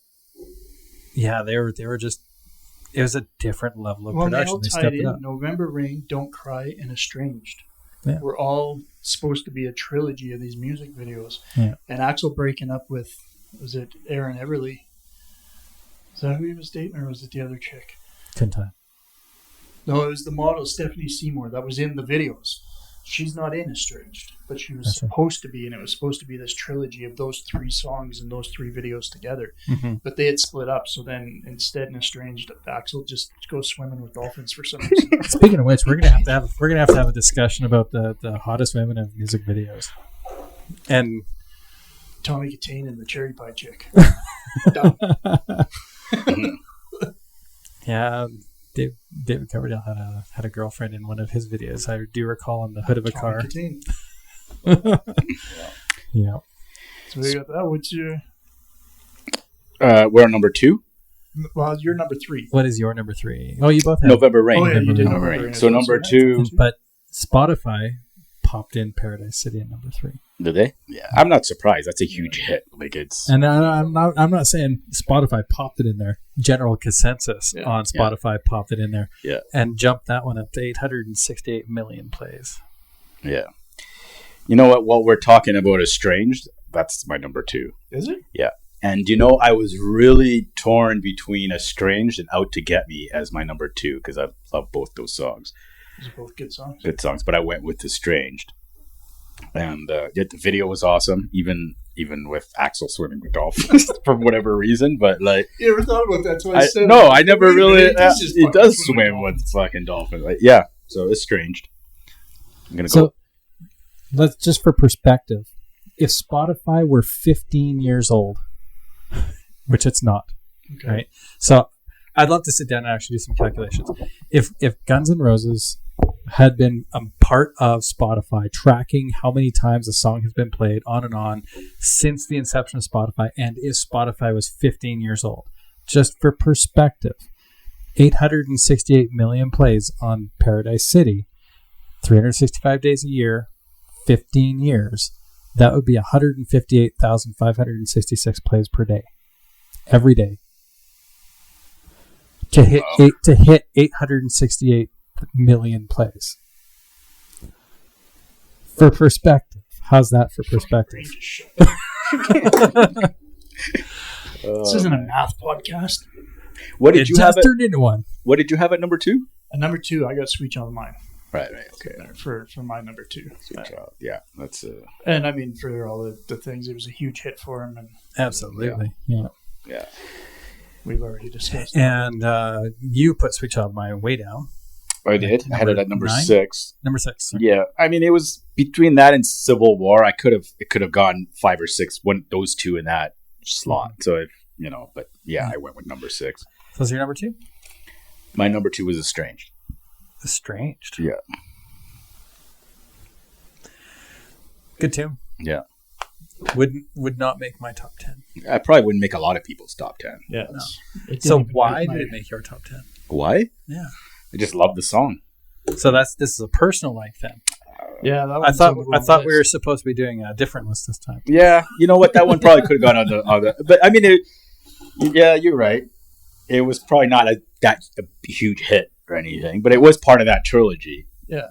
yeah, they were just, it was a different level of production. They stepped it up. November Rain, Don't Cry, and Estranged. Yeah. Were all supposed to be a trilogy of these music videos. Yeah. And Axl breaking up with, was it Aaron Everly? Is that who he was dating, or was it the other chick? Couldn't tell. No, it was the model Stephanie Seymour that was in the videos. She's not in Estranged, but she was supposed to be, and it was supposed to be this trilogy of those 3 songs and those 3 videos together. Mm-hmm. But they had split up, so then instead in Estranged, Axl just goes swimming with dolphins for some reason. Speaking of which, we're gonna have to have a discussion about the hottest women of music videos, and Tommy Katane and the Cherry Pie Chick. Yeah, David Coverdale had a girlfriend in one of his videos. I do recall on the hood of a car. Yeah. So we got that. What's your? We're on number 2. Well, you're number 3. What is your number 3? Oh, you both have November Rain. Oh, yeah, you did November Rain. So number 2. But Spotify popped in Paradise City at number 3. Did they? Yeah, I'm not surprised. That's a huge hit. Like it's. And I'm not saying Spotify popped it in there. General consensus on Spotify popped it in there. Yeah. And jumped that one up to 868 million plays. Yeah. You know what? While we're talking about Estranged, that's my number 2. Is it? Yeah. And I was really torn between Estranged and Out to Get Me as my number 2 because I love both those songs. Those are both good songs. Good songs, but I went with Estranged. And the video was awesome, even with Axl swimming with dolphins for whatever reason. But like, you ever thought about that? That's what I said. No, I never really. He does swim with fucking dolphins. Like, yeah, so Estranged. I'm gonna go. Let's just for perspective. If Spotify were 15 years old, which it's not, okay. Right? So I'd love to sit down and actually do some calculations. If Guns N' Roses had been a part of Spotify, tracking how many times a song has been played on and on since the inception of Spotify, and if Spotify was 15 years old, just for perspective, 868 million plays on Paradise City, 365 days a year, 15 years, that would be 158,566 plays per day, every day. To hit 868 million plays. For perspective. How's that for perspective? This isn't a math podcast. What did you have? Turned into one. What did you have at number 2? At number 2, I got Sweet Child of Mine. Right. Okay. For my number 2. Sweet Child. Yeah, that's. And I mean, for all the things, it was a huge hit for him. And absolutely. Yeah. We've already discussed. And you put Sweet Child of Mine way down. I did. I had it at number 6. Number 6. Okay. Yeah, I mean, it was between that and Civil War. It could have gone 5 or 6. Those 2 in that slot. So but yeah, I went with number 6. So what's your number 2? My number 2 was Estranged. Estranged. Yeah. Good tune. Yeah. Would not make my top 10. I probably wouldn't make a lot of people's top 10. Yeah. No. So why did it make your top 10? Why? Yeah. I just love the song. So this is a personal like then. Yeah, I thought we were supposed to be doing a different list this time. Yeah, you know what? That one probably could have gone on the. But I mean, you're right. It was probably not a huge hit or anything, but it was part of that trilogy. Yeah.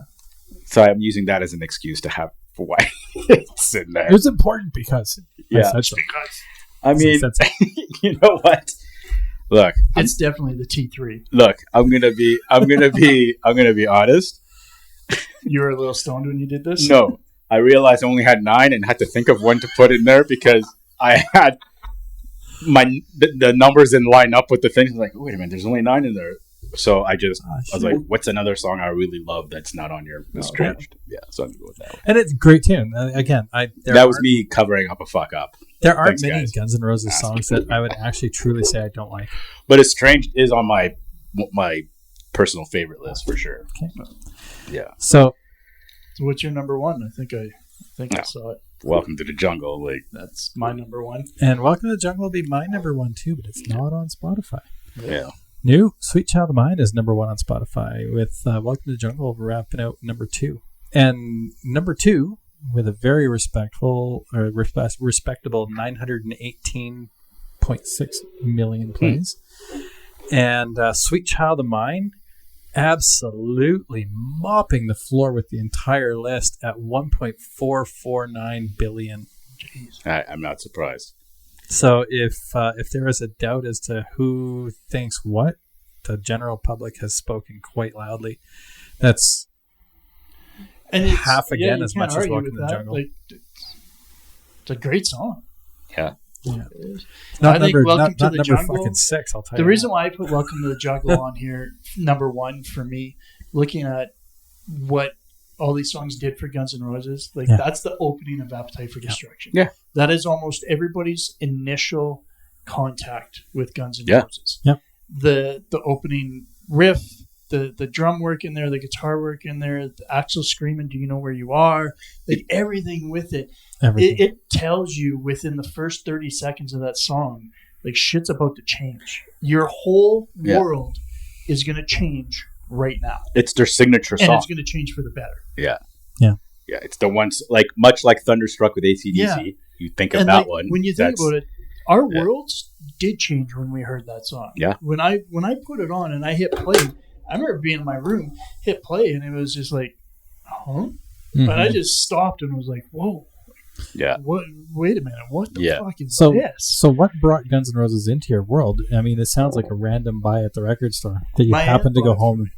So I'm using that as an excuse to have for why it's in there. It was important because. Yeah. I mean, you know what? Look, it's definitely the T3. Look, I'm gonna be honest. You were a little stoned when you did this? No, I realized I only had 9 and had to think of one to put in there because I had the numbers didn't line up with the things. I was like, wait a minute, there's only 9 in there. So I was like, what's another song I really love that's not on your Estranged? Yeah, so I'm going to go with that one. And it's a great tune. Again, that was me covering up a fuck up. There aren't many Guns N' Roses songs that I would actually truly say I don't like. But Estranged is on my personal favorite list for sure. Okay. Yeah. So what's your number one? I think I saw it. Welcome to the Jungle. Like that's my number one. And Welcome to the Jungle will be my number one too, but it's not on Spotify. Yeah. New Sweet Child of Mine is number 1 on Spotify, with Welcome to the Jungle wrapping out number 2. And number 2, with a very respectable 918.6 million plays. And Sweet Child of Mine, absolutely mopping the floor with the entire list at 1.449 billion. Jeez. I'm not surprised. So if there is a doubt as to who thinks what, the general public has spoken quite loudly. That's half again as much as Welcome to the Jungle. Like, it's a great song. Yeah. Not number fucking 6, I'll tell you. The reason why I put Welcome to the Jungle on here, number 1 for me, looking at what all these songs did for Guns N' Roses, that's the opening of Appetite for Destruction. Yeah. That is almost everybody's initial contact with Guns N' Roses. Yeah. The opening riff, the drum work in there, the guitar work in there, the Axl screaming, "Do you know where you are?" Like everything with it. It tells you within the first 30 seconds of that song, like shit's about to change. Your whole world is going to change right now. It's their signature song. And it's going to change for the better. Yeah. Yeah. Yeah. It's the ones, much like Thunderstruck with AC/DC. Yeah. You think of that one. When you think about it, our worlds did change when we heard that song. Yeah. When I put it on and I hit play, I remember being in my room, hit play, and it was just like, huh? Mm-hmm. But I just stopped and was like, whoa. Yeah. What? Wait a minute. What the fuck is this? So what brought Guns N' Roses into your world? I mean, it sounds like a random buy at the record store that you happened to go home.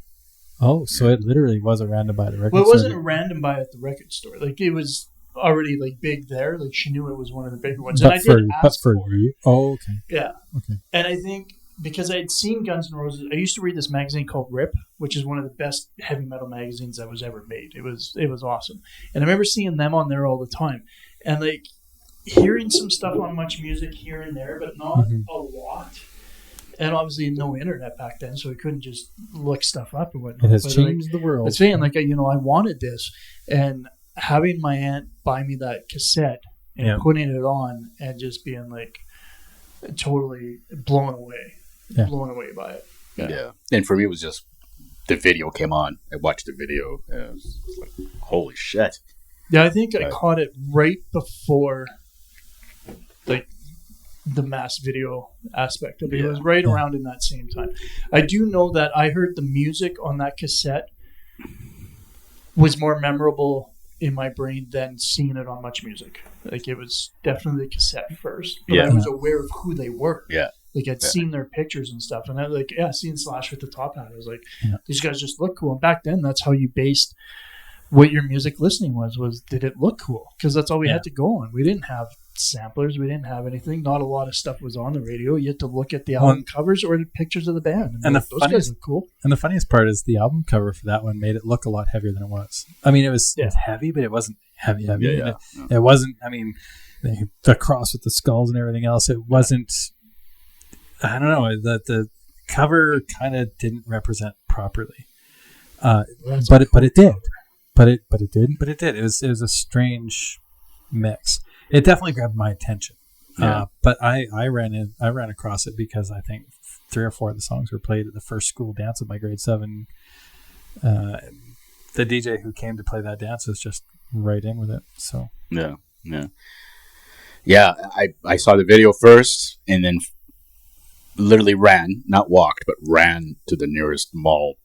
Oh, so it literally was a random buy at the record store. Well, it wasn't a random buy at the record store. Like, it was already big there. Like, she knew it was one of the bigger ones. But for you. Oh, okay. Yeah. Okay. And I think because I had seen Guns N' Roses, I used to read this magazine called Rip, which is one of the best heavy metal magazines that was ever made. It was awesome. And I remember seeing them on there all the time. And hearing some stuff on Much Music here and there, but not a lot. And obviously no internet back then, so we couldn't just look stuff up and whatnot. It has changed the world. I was saying, I wanted this. And having my aunt buy me that cassette and putting it on and just being totally blown away. Yeah. Blown away by it. Yeah. And for me, it was just the video came on. I watched the video. And it was like, holy shit. Yeah, I think I caught it right before the mass video aspect of it. It was right around in that same time. I do know that I heard the music on that cassette was more memorable in my brain than seeing it on Much Music. It was definitely the cassette first. But I was aware of who they were. Yeah. I'd seen their pictures and stuff. And I seeing Slash with the top hat. I was like, these guys just look cool. And back then, that's how you based what your music listening was did it look cool? Because that's all we had to go on. We didn't have samplers. We didn't have anything. Not a lot of stuff was on the radio. You had to look at the album covers or the pictures of the band. And those guys look cool. And the funniest part is the album cover for that one made it look a lot heavier than it was. I mean, it was heavy, but it wasn't heavy. Yeah. It wasn't, I mean, the cross with the skulls and everything else, it wasn't, I don't know, the cover kind of didn't represent properly. But it did. But it did. It was a strange mix. It definitely grabbed my attention. But I ran across it because I think 3 or 4 of the songs were played at the first school dance of my grade 7. The DJ who came to play that dance was just right in with it. So yeah. I saw the video first and then literally not walked, but ran to the nearest mall.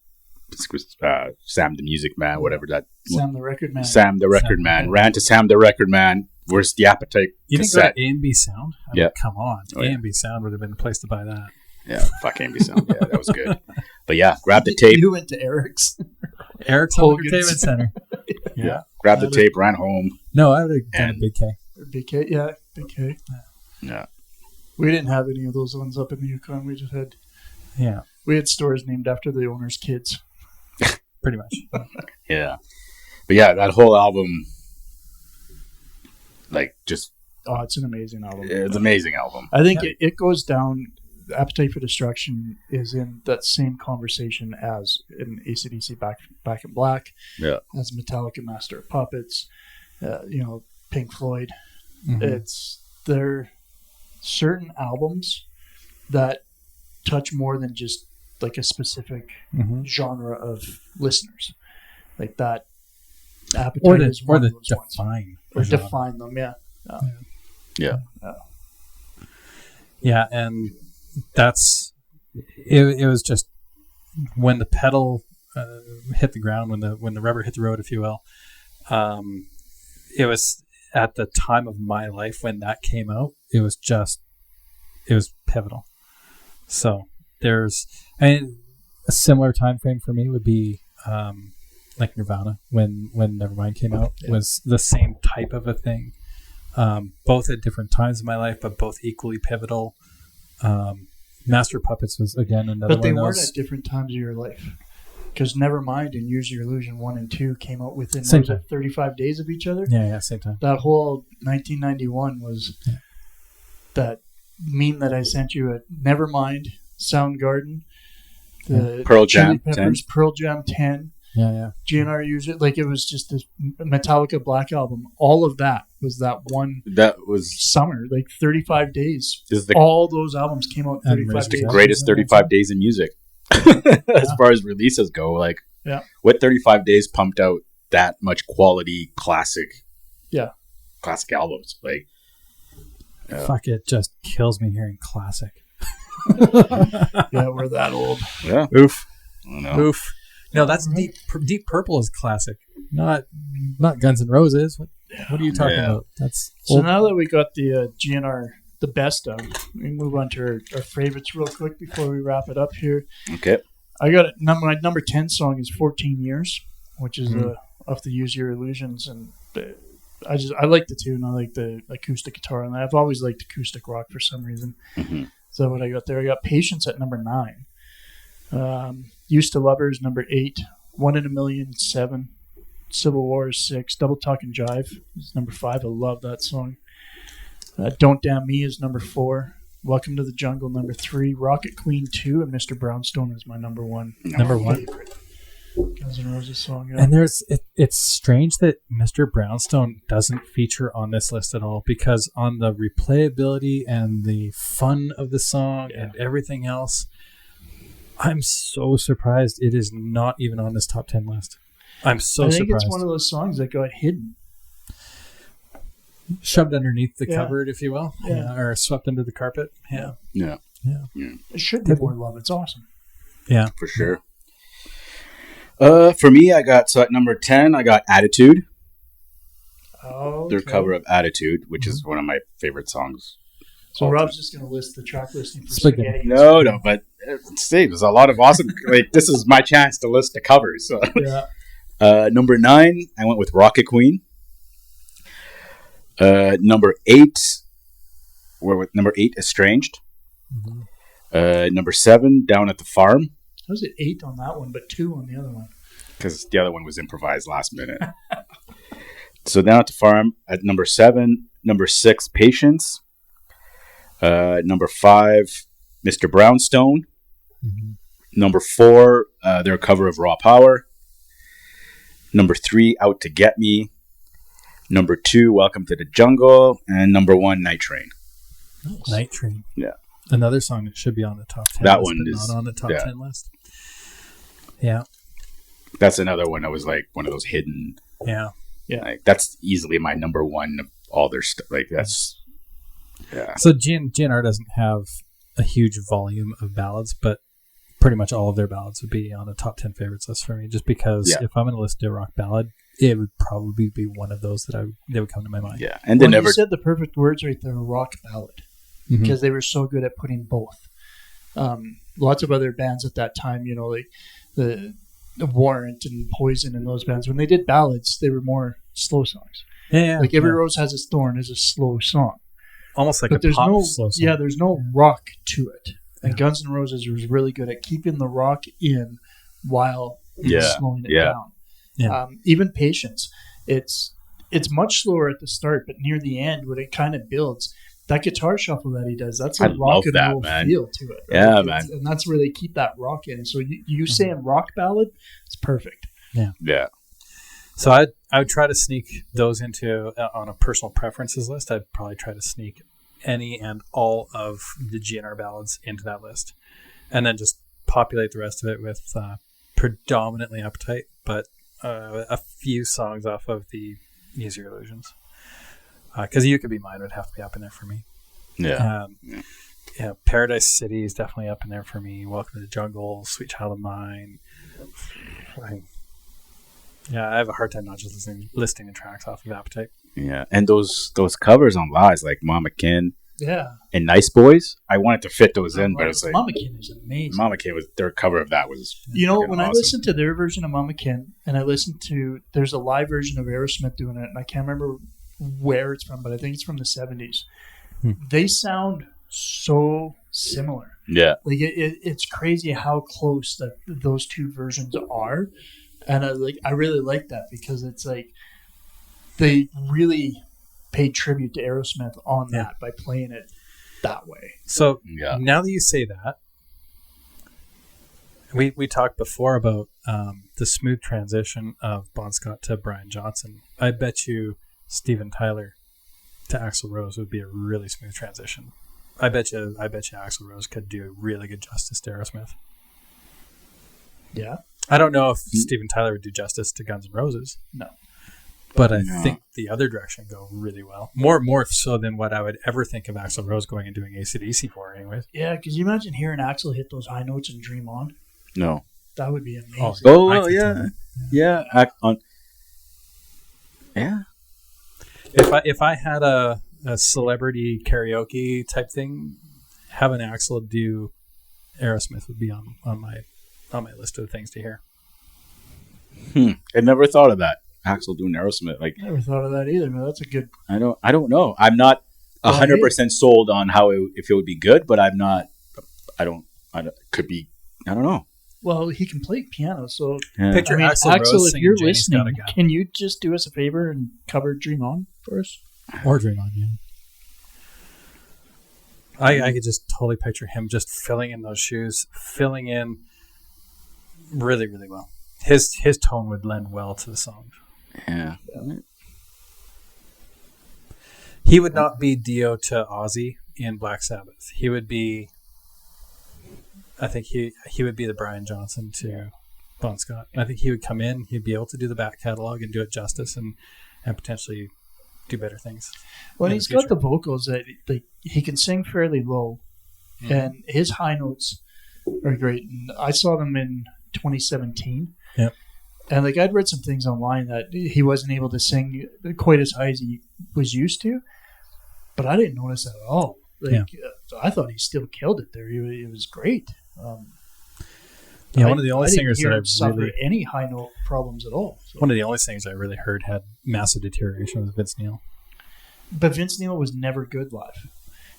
Sam the Music Man, whatever that. Sam the Record Man. Sam the Record Man. Ran to Sam the Record Man. Where's the Appetite You cassette? think A&B Sound? I mean, come on. A&B Sound would have been the place to buy that. Yeah, fuck A&B Sound. Yeah, that was good. But grab the tape. You went to Eric's. Eric's Home Entertainment Center. Yeah. Grabbed the tape, ran home. No, I would have done a Big K. Big K, yeah, Big K. Yeah. We didn't have any of those ones up in the Yukon. We just had we had stores named after the owner's kids. Pretty much. Yeah. But yeah, that whole album, like, just... Oh, it's an amazing album. It's an amazing album. I think it goes down... Appetite for Destruction is in that same conversation as in AC/DC Back in Black, as Metallica Master of Puppets, Pink Floyd. Mm-hmm. There are certain albums that touch more than just like a specific genre of listeners, like that. Appetite is one of those ones. Define them, yeah, and that's it was just when the pedal hit the ground, when the rubber hit the road, if you will. It was at the time of my life when that came out. It was pivotal. So there's a similar time frame for me would be like Nirvana when Nevermind came out. Was the same type of a thing. Both at different times in my life, but both equally pivotal. Master of Puppets was again another one. But they weren't at different times of your life, because Nevermind and Use Your Illusion 1 and 2 came out within 35 days of each other. Yeah, same time. That whole 1991 was that meme that I sent you at Nevermind, Soundgarden, the Pearl Jam, Peppers, 10. Pearl Jam 10. Yeah. GNR Use It. Like, it was just this Metallica Black Album. All of that was that one. That was summer, like 35 days. All those albums came out 35 days. The greatest 35 days in music. As far as releases go, like, what 35 days pumped out that much quality classic albums? Like, fuck, it just kills me hearing classic. Yeah, we're that old. Yeah. Oof. Oof. No, that's Deep Purple is classic, not Guns N' Roses. What are you talking about? That's so old. Now that we got the GNR, the best of, we move on to our favorites real quick before we wrap it up here. Okay. I got it. My number 10 song is 14 Years, which is off the Use Your Illusions, and I like the tune. I like the acoustic guitar, and I've always liked acoustic rock for some reason. Mm-hmm. So what I got there, I got Patience at number 9. Used to Lovers, number 8. 1 in a Million, 7. Civil War is 6. Double Talk and Jive is number 5. I love that song. Don't Damn Me is number 4. Welcome to the Jungle, number 3. Rocket Queen 2, and Mr. Brownstone is my number 1. Number 1. Guns N' Roses song. Yeah. And it's strange that Mr. Brownstone doesn't feature on this list at all, because on the replayability and the fun of the song and everything else, I'm so surprised it is not even on this top 10 list. I'm so surprised. I think it's one of those songs that got hidden. Shoved underneath the cupboard, if you will. Yeah. Or swept under the carpet. Yeah. It should be more love. It's awesome. Yeah. For sure. For me, so at number 10, I got Attitude. Oh, their cover of Attitude, which is one of my favorite songs. So Rob's just going to list the track listing for Spaghetti. No, but see, there's a lot of awesome. Like, this is my chance to list the covers. So. Yeah. Number 9, I went with Rocket Queen. Number 8, we're with number 8, Estranged. Mm-hmm. Number 7, Down at the Farm. How was it 8 on that one, but 2 on the other one? Because the other one was improvised last minute. So Down at the Farm at number 7. Number 6, Patience. Number 5, Mr. Brownstone. Mm-hmm. Number 4, their cover of Raw Power. Number 3, Out to Get Me. Number 2, Welcome to the Jungle. And number 1, Night Train. Nice. Night Train. Yeah. Another song that should be on the top 10 that list, one is not on the top 10 list. Yeah. That's another one that was like one of those hidden. Yeah. Like, that's easily my number 1 of all their stuff. Like, that's... Yeah. So GNR doesn't have a huge volume of ballads, but pretty much all of their ballads would be on a top 10 favorites list for me, just because if I'm going to listen to a rock ballad, it would probably be one of those that would come to my mind. Yeah. And you said the perfect words right there, rock ballad, because they were so good at putting both. Lots of other bands at that time, like the Warrant and Poison and those bands, when they did ballads, they were more slow songs. Yeah. Like Every Rose Has Its Thorn is a slow song. Almost like but a pop slow song. Yeah, there's no rock to it. And Guns N' Roses was really good at keeping the rock in while slowing it down. Yeah. Even Patience, it's much slower at the start, but near the end when it kind of builds, that guitar shuffle that he does, that's a rock and roll feel to it. Right? Yeah, man. And that's where they keep that rock in. So you saying rock ballad, it's perfect. Yeah. Yeah. So I would try to sneak those into, on a personal preferences list, I'd probably try to sneak any and all of the GNR ballads into that list. And then just populate the rest of it with predominantly Appetite, but a few songs off of the Easier Illusions. Because You Could Be Mine would have to be up in there for me. Yeah. Paradise City is definitely up in there for me. Welcome to the Jungle, Sweet Child of Mine. I have a hard time not just listing the tracks off of Appetite. Yeah, and those covers on Lies, like Mama Kin and Nice Boys, I wanted to fit those in, but it's like Mama Kin is amazing. Mama Kin was their cover of that was when awesome. I listened to their version of Mama Kin, and I listened to there's a live version of Aerosmith doing it, and I can't remember where it's from, but I think it's from the 70s. They sound so similar. Yeah, like it's crazy how close that those two versions are, and I really like that because it's like they really paid tribute to Aerosmith on that by playing it that way. So now that you say that, we talked before about the smooth transition of Bon Scott to Brian Johnson. I bet you Steven Tyler to Axl Rose would be a really smooth transition. I bet you Axl Rose could do really good justice to Aerosmith. Yeah. I don't know if Steven Tyler would do justice to Guns N' Roses. No. But I think the other direction go really well. More so than what I would ever think of Axl Rose going and doing AC/DC for anyways. Yeah, because you imagine hearing Axl hit those high notes and Dream On. No. That would be amazing. Oh yeah. Yeah. Yeah. If I had a celebrity karaoke type thing, having Axl do Aerosmith would be on my list of things to hear. I never thought of that. Axl doing Aerosmith, like I never thought of that either, but that's a good. I don't know. I'm not 100% sold on if it would be good, but I'm not. I don't. Could be. I don't know. Well, he can play piano, so Picture Axl, if you're listening, can you just do us a favor and cover "Dream On" for us? Or "Dream On," yeah. I could just totally picture him just filling in those shoes, filling in really, really well. His tone would lend well to the song. Yeah. He would not be Dio to Ozzy in Black Sabbath. He would be. I think he would be the Brian Johnson to Bon Scott. I think he would come in. He'd be able to do the back catalog and do it justice and potentially do better things. Well, he's got the vocals that he can sing fairly low, and his high notes are great. And I saw them in 2017. Yeah. And I'd read some things online that he wasn't able to sing quite as high as he was used to, but I didn't notice that at all. I thought he still killed it there. It was great. One of the only singers that I've suffered any high note problems at all. So. One of the only singers I really heard had massive deterioration was Vince Neil. But Vince Neil was never good live.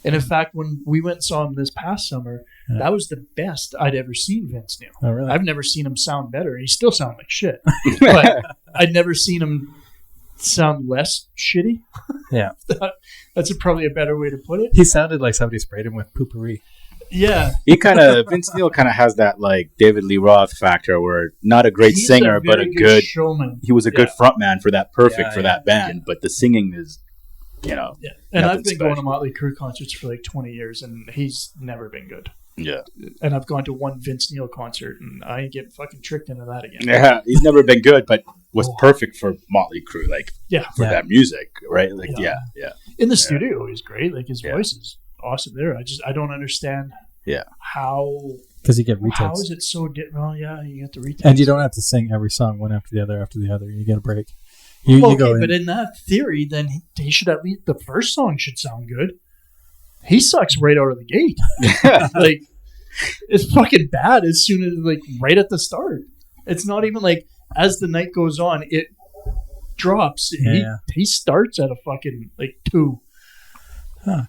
And in fact, when we went and saw him this past summer, that was the best I'd ever seen Vince Neil. Oh, really? I've never seen him sound better. He still sounds like shit. But I'd never seen him sound less shitty. Yeah. That's probably a better way to put it. He sounded like somebody sprayed him with poopery. Yeah. Vince Neil kind of has that David Lee Roth factor where not a great singer, but a good showman. He was a good front man for that that band, but the singing is, Yeah. And I've been going to Motley Crue concerts for 20 years, and he's never been good. Yeah. And I've gone to one Vince Neil concert, and I ain't getting fucking tricked into that again. Yeah, he's never been good, but was perfect for Motley Crue, for that music, right? Yeah. In the studio, he's great. His voice is awesome there. I don't understand how... Because you get retakes. How is it so... Well, yeah, you get the retakes. And you don't have to sing every song one after the other. You get a break. But in that theory, then he should at least... The first song should sound good. He sucks right out of the gate. It's fucking bad as soon as, right at the start. It's not even like as the night goes on, it drops. He starts at a fucking like 2. Huh.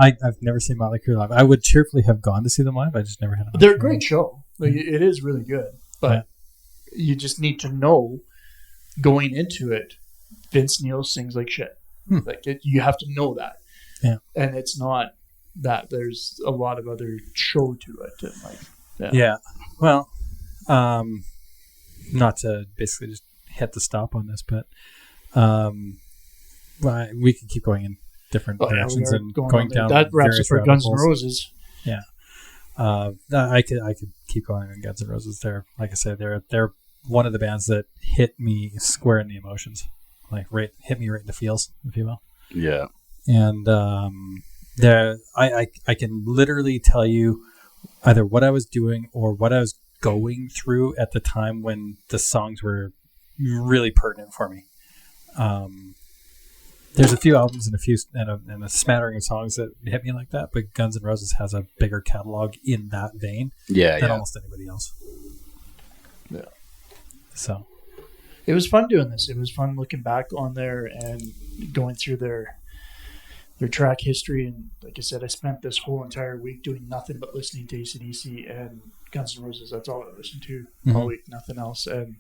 I've never seen Motley Crue live. I would cheerfully have gone to see them live. I just never had. They're a great show. Like it is really good, but you just need to know going into it. Vince Neil sings like shit. Like you have to know that. Yeah, and it's not that. There's a lot of other show to it. And like, Well, not to basically just hit the stop on this, but we could keep going in different directions and going down. That wraps up for Guns N' Roses. Yeah, I could keep going on Guns N' Roses. They're, like I said, they're one of the bands that hit me square in the emotions, like hit me right in the feels, if you will. Yeah, and I can literally tell you either what I was doing or what I was going through at the time when the songs were really pertinent for me. There's a few albums and a smattering of songs that hit me like that, but Guns N' Roses has a bigger catalog in that vein than almost anybody else. Yeah. So it was fun doing this. It was fun looking back on there and going through their track history. And like I said, I spent this whole entire week doing nothing but listening to AC/DC and Guns N' Roses. That's all I listened to all week, nothing else. And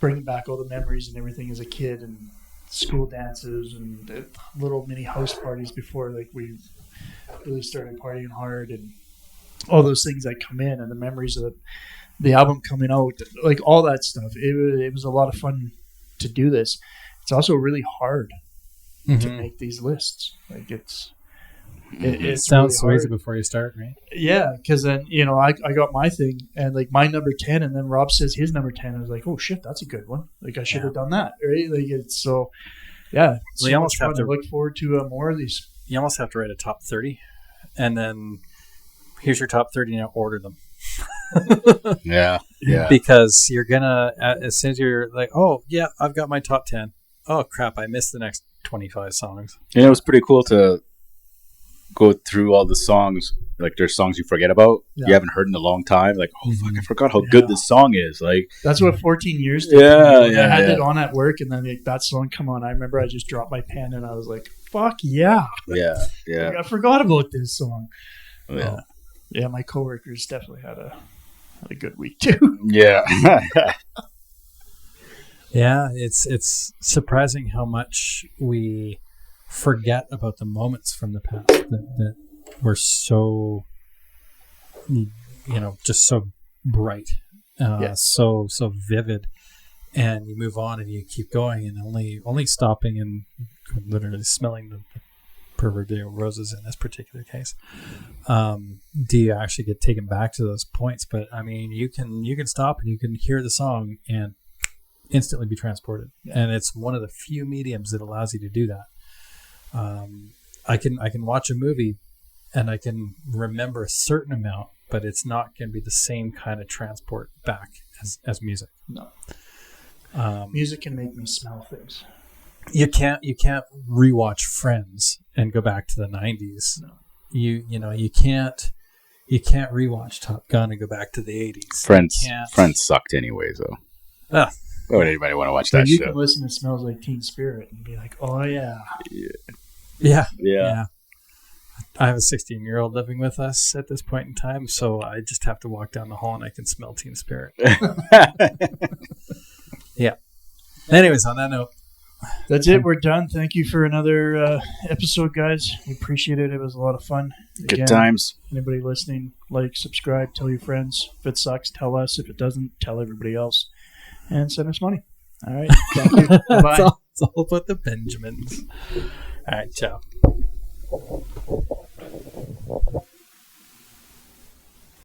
bringing back all the memories and everything as a kid and school dances and the little mini house parties before like we really started partying hard and all those things that come in and the memories of the album coming out, like all that stuff. It was a lot of fun to do this. It's also really hard to make these lists. Like it sounds really so easy before you start, right? Yeah, because then I got my thing and like my number 10, and then Rob says his number 10. I was like, oh shit, that's a good one. Like I should have done that, right? Like it's so yeah. Well, you almost have to look forward to more of these. You almost have to write a top 30, and then here's your top 30. Now order them. yeah. Because you're gonna as soon as you're like, oh yeah, I've got my top 10. Oh crap, I missed the next 25 songs. And it was pretty cool to go through all the songs. Like there's songs you forget about, you haven't heard in a long time. Like, oh fuck, I forgot how good this song is. Like that's what 14 years did. I had it on at work, and then like, that song come on. I remember I just dropped my pen, and I was like, fuck yeah. Like, I forgot about this song. Yeah, my coworkers definitely had a good week too. Yeah. Yeah, it's surprising how much we forget about the moments from the past that were so, just so bright, so vivid, and you move on and you keep going and only stopping and literally smelling the proverbial roses in this particular case. Do you actually get taken back to those points? But I mean, you can stop and you can hear the song and instantly be transported, and it's one of the few mediums that allows you to do that. I can watch a movie and I can remember a certain amount, but it's not going to be the same kind of transport back as music. No. Music can make me smell things. You can't rewatch Friends and go back to the 90s. No. You can't rewatch Top Gun and go back to the 80s. Friends sucked anyways though. Why would anybody want to watch that you show? Can listen to Smells Like Teen Spirit and be like, oh yeah. Yeah. I have a 16-year-old living with us at this point in time, so I just have to walk down the hall and I can smell Teen Spirit. Yeah. Anyways, on that note, that's it. We're done. Thank you for another episode, guys. We appreciate it. It was a lot of fun. Good times. Anybody listening, like, subscribe, tell your friends. If it sucks, tell us. If it doesn't, tell everybody else. And send us money. All right. Thank you. Bye. It's all about the Benjamins. All right. Ciao.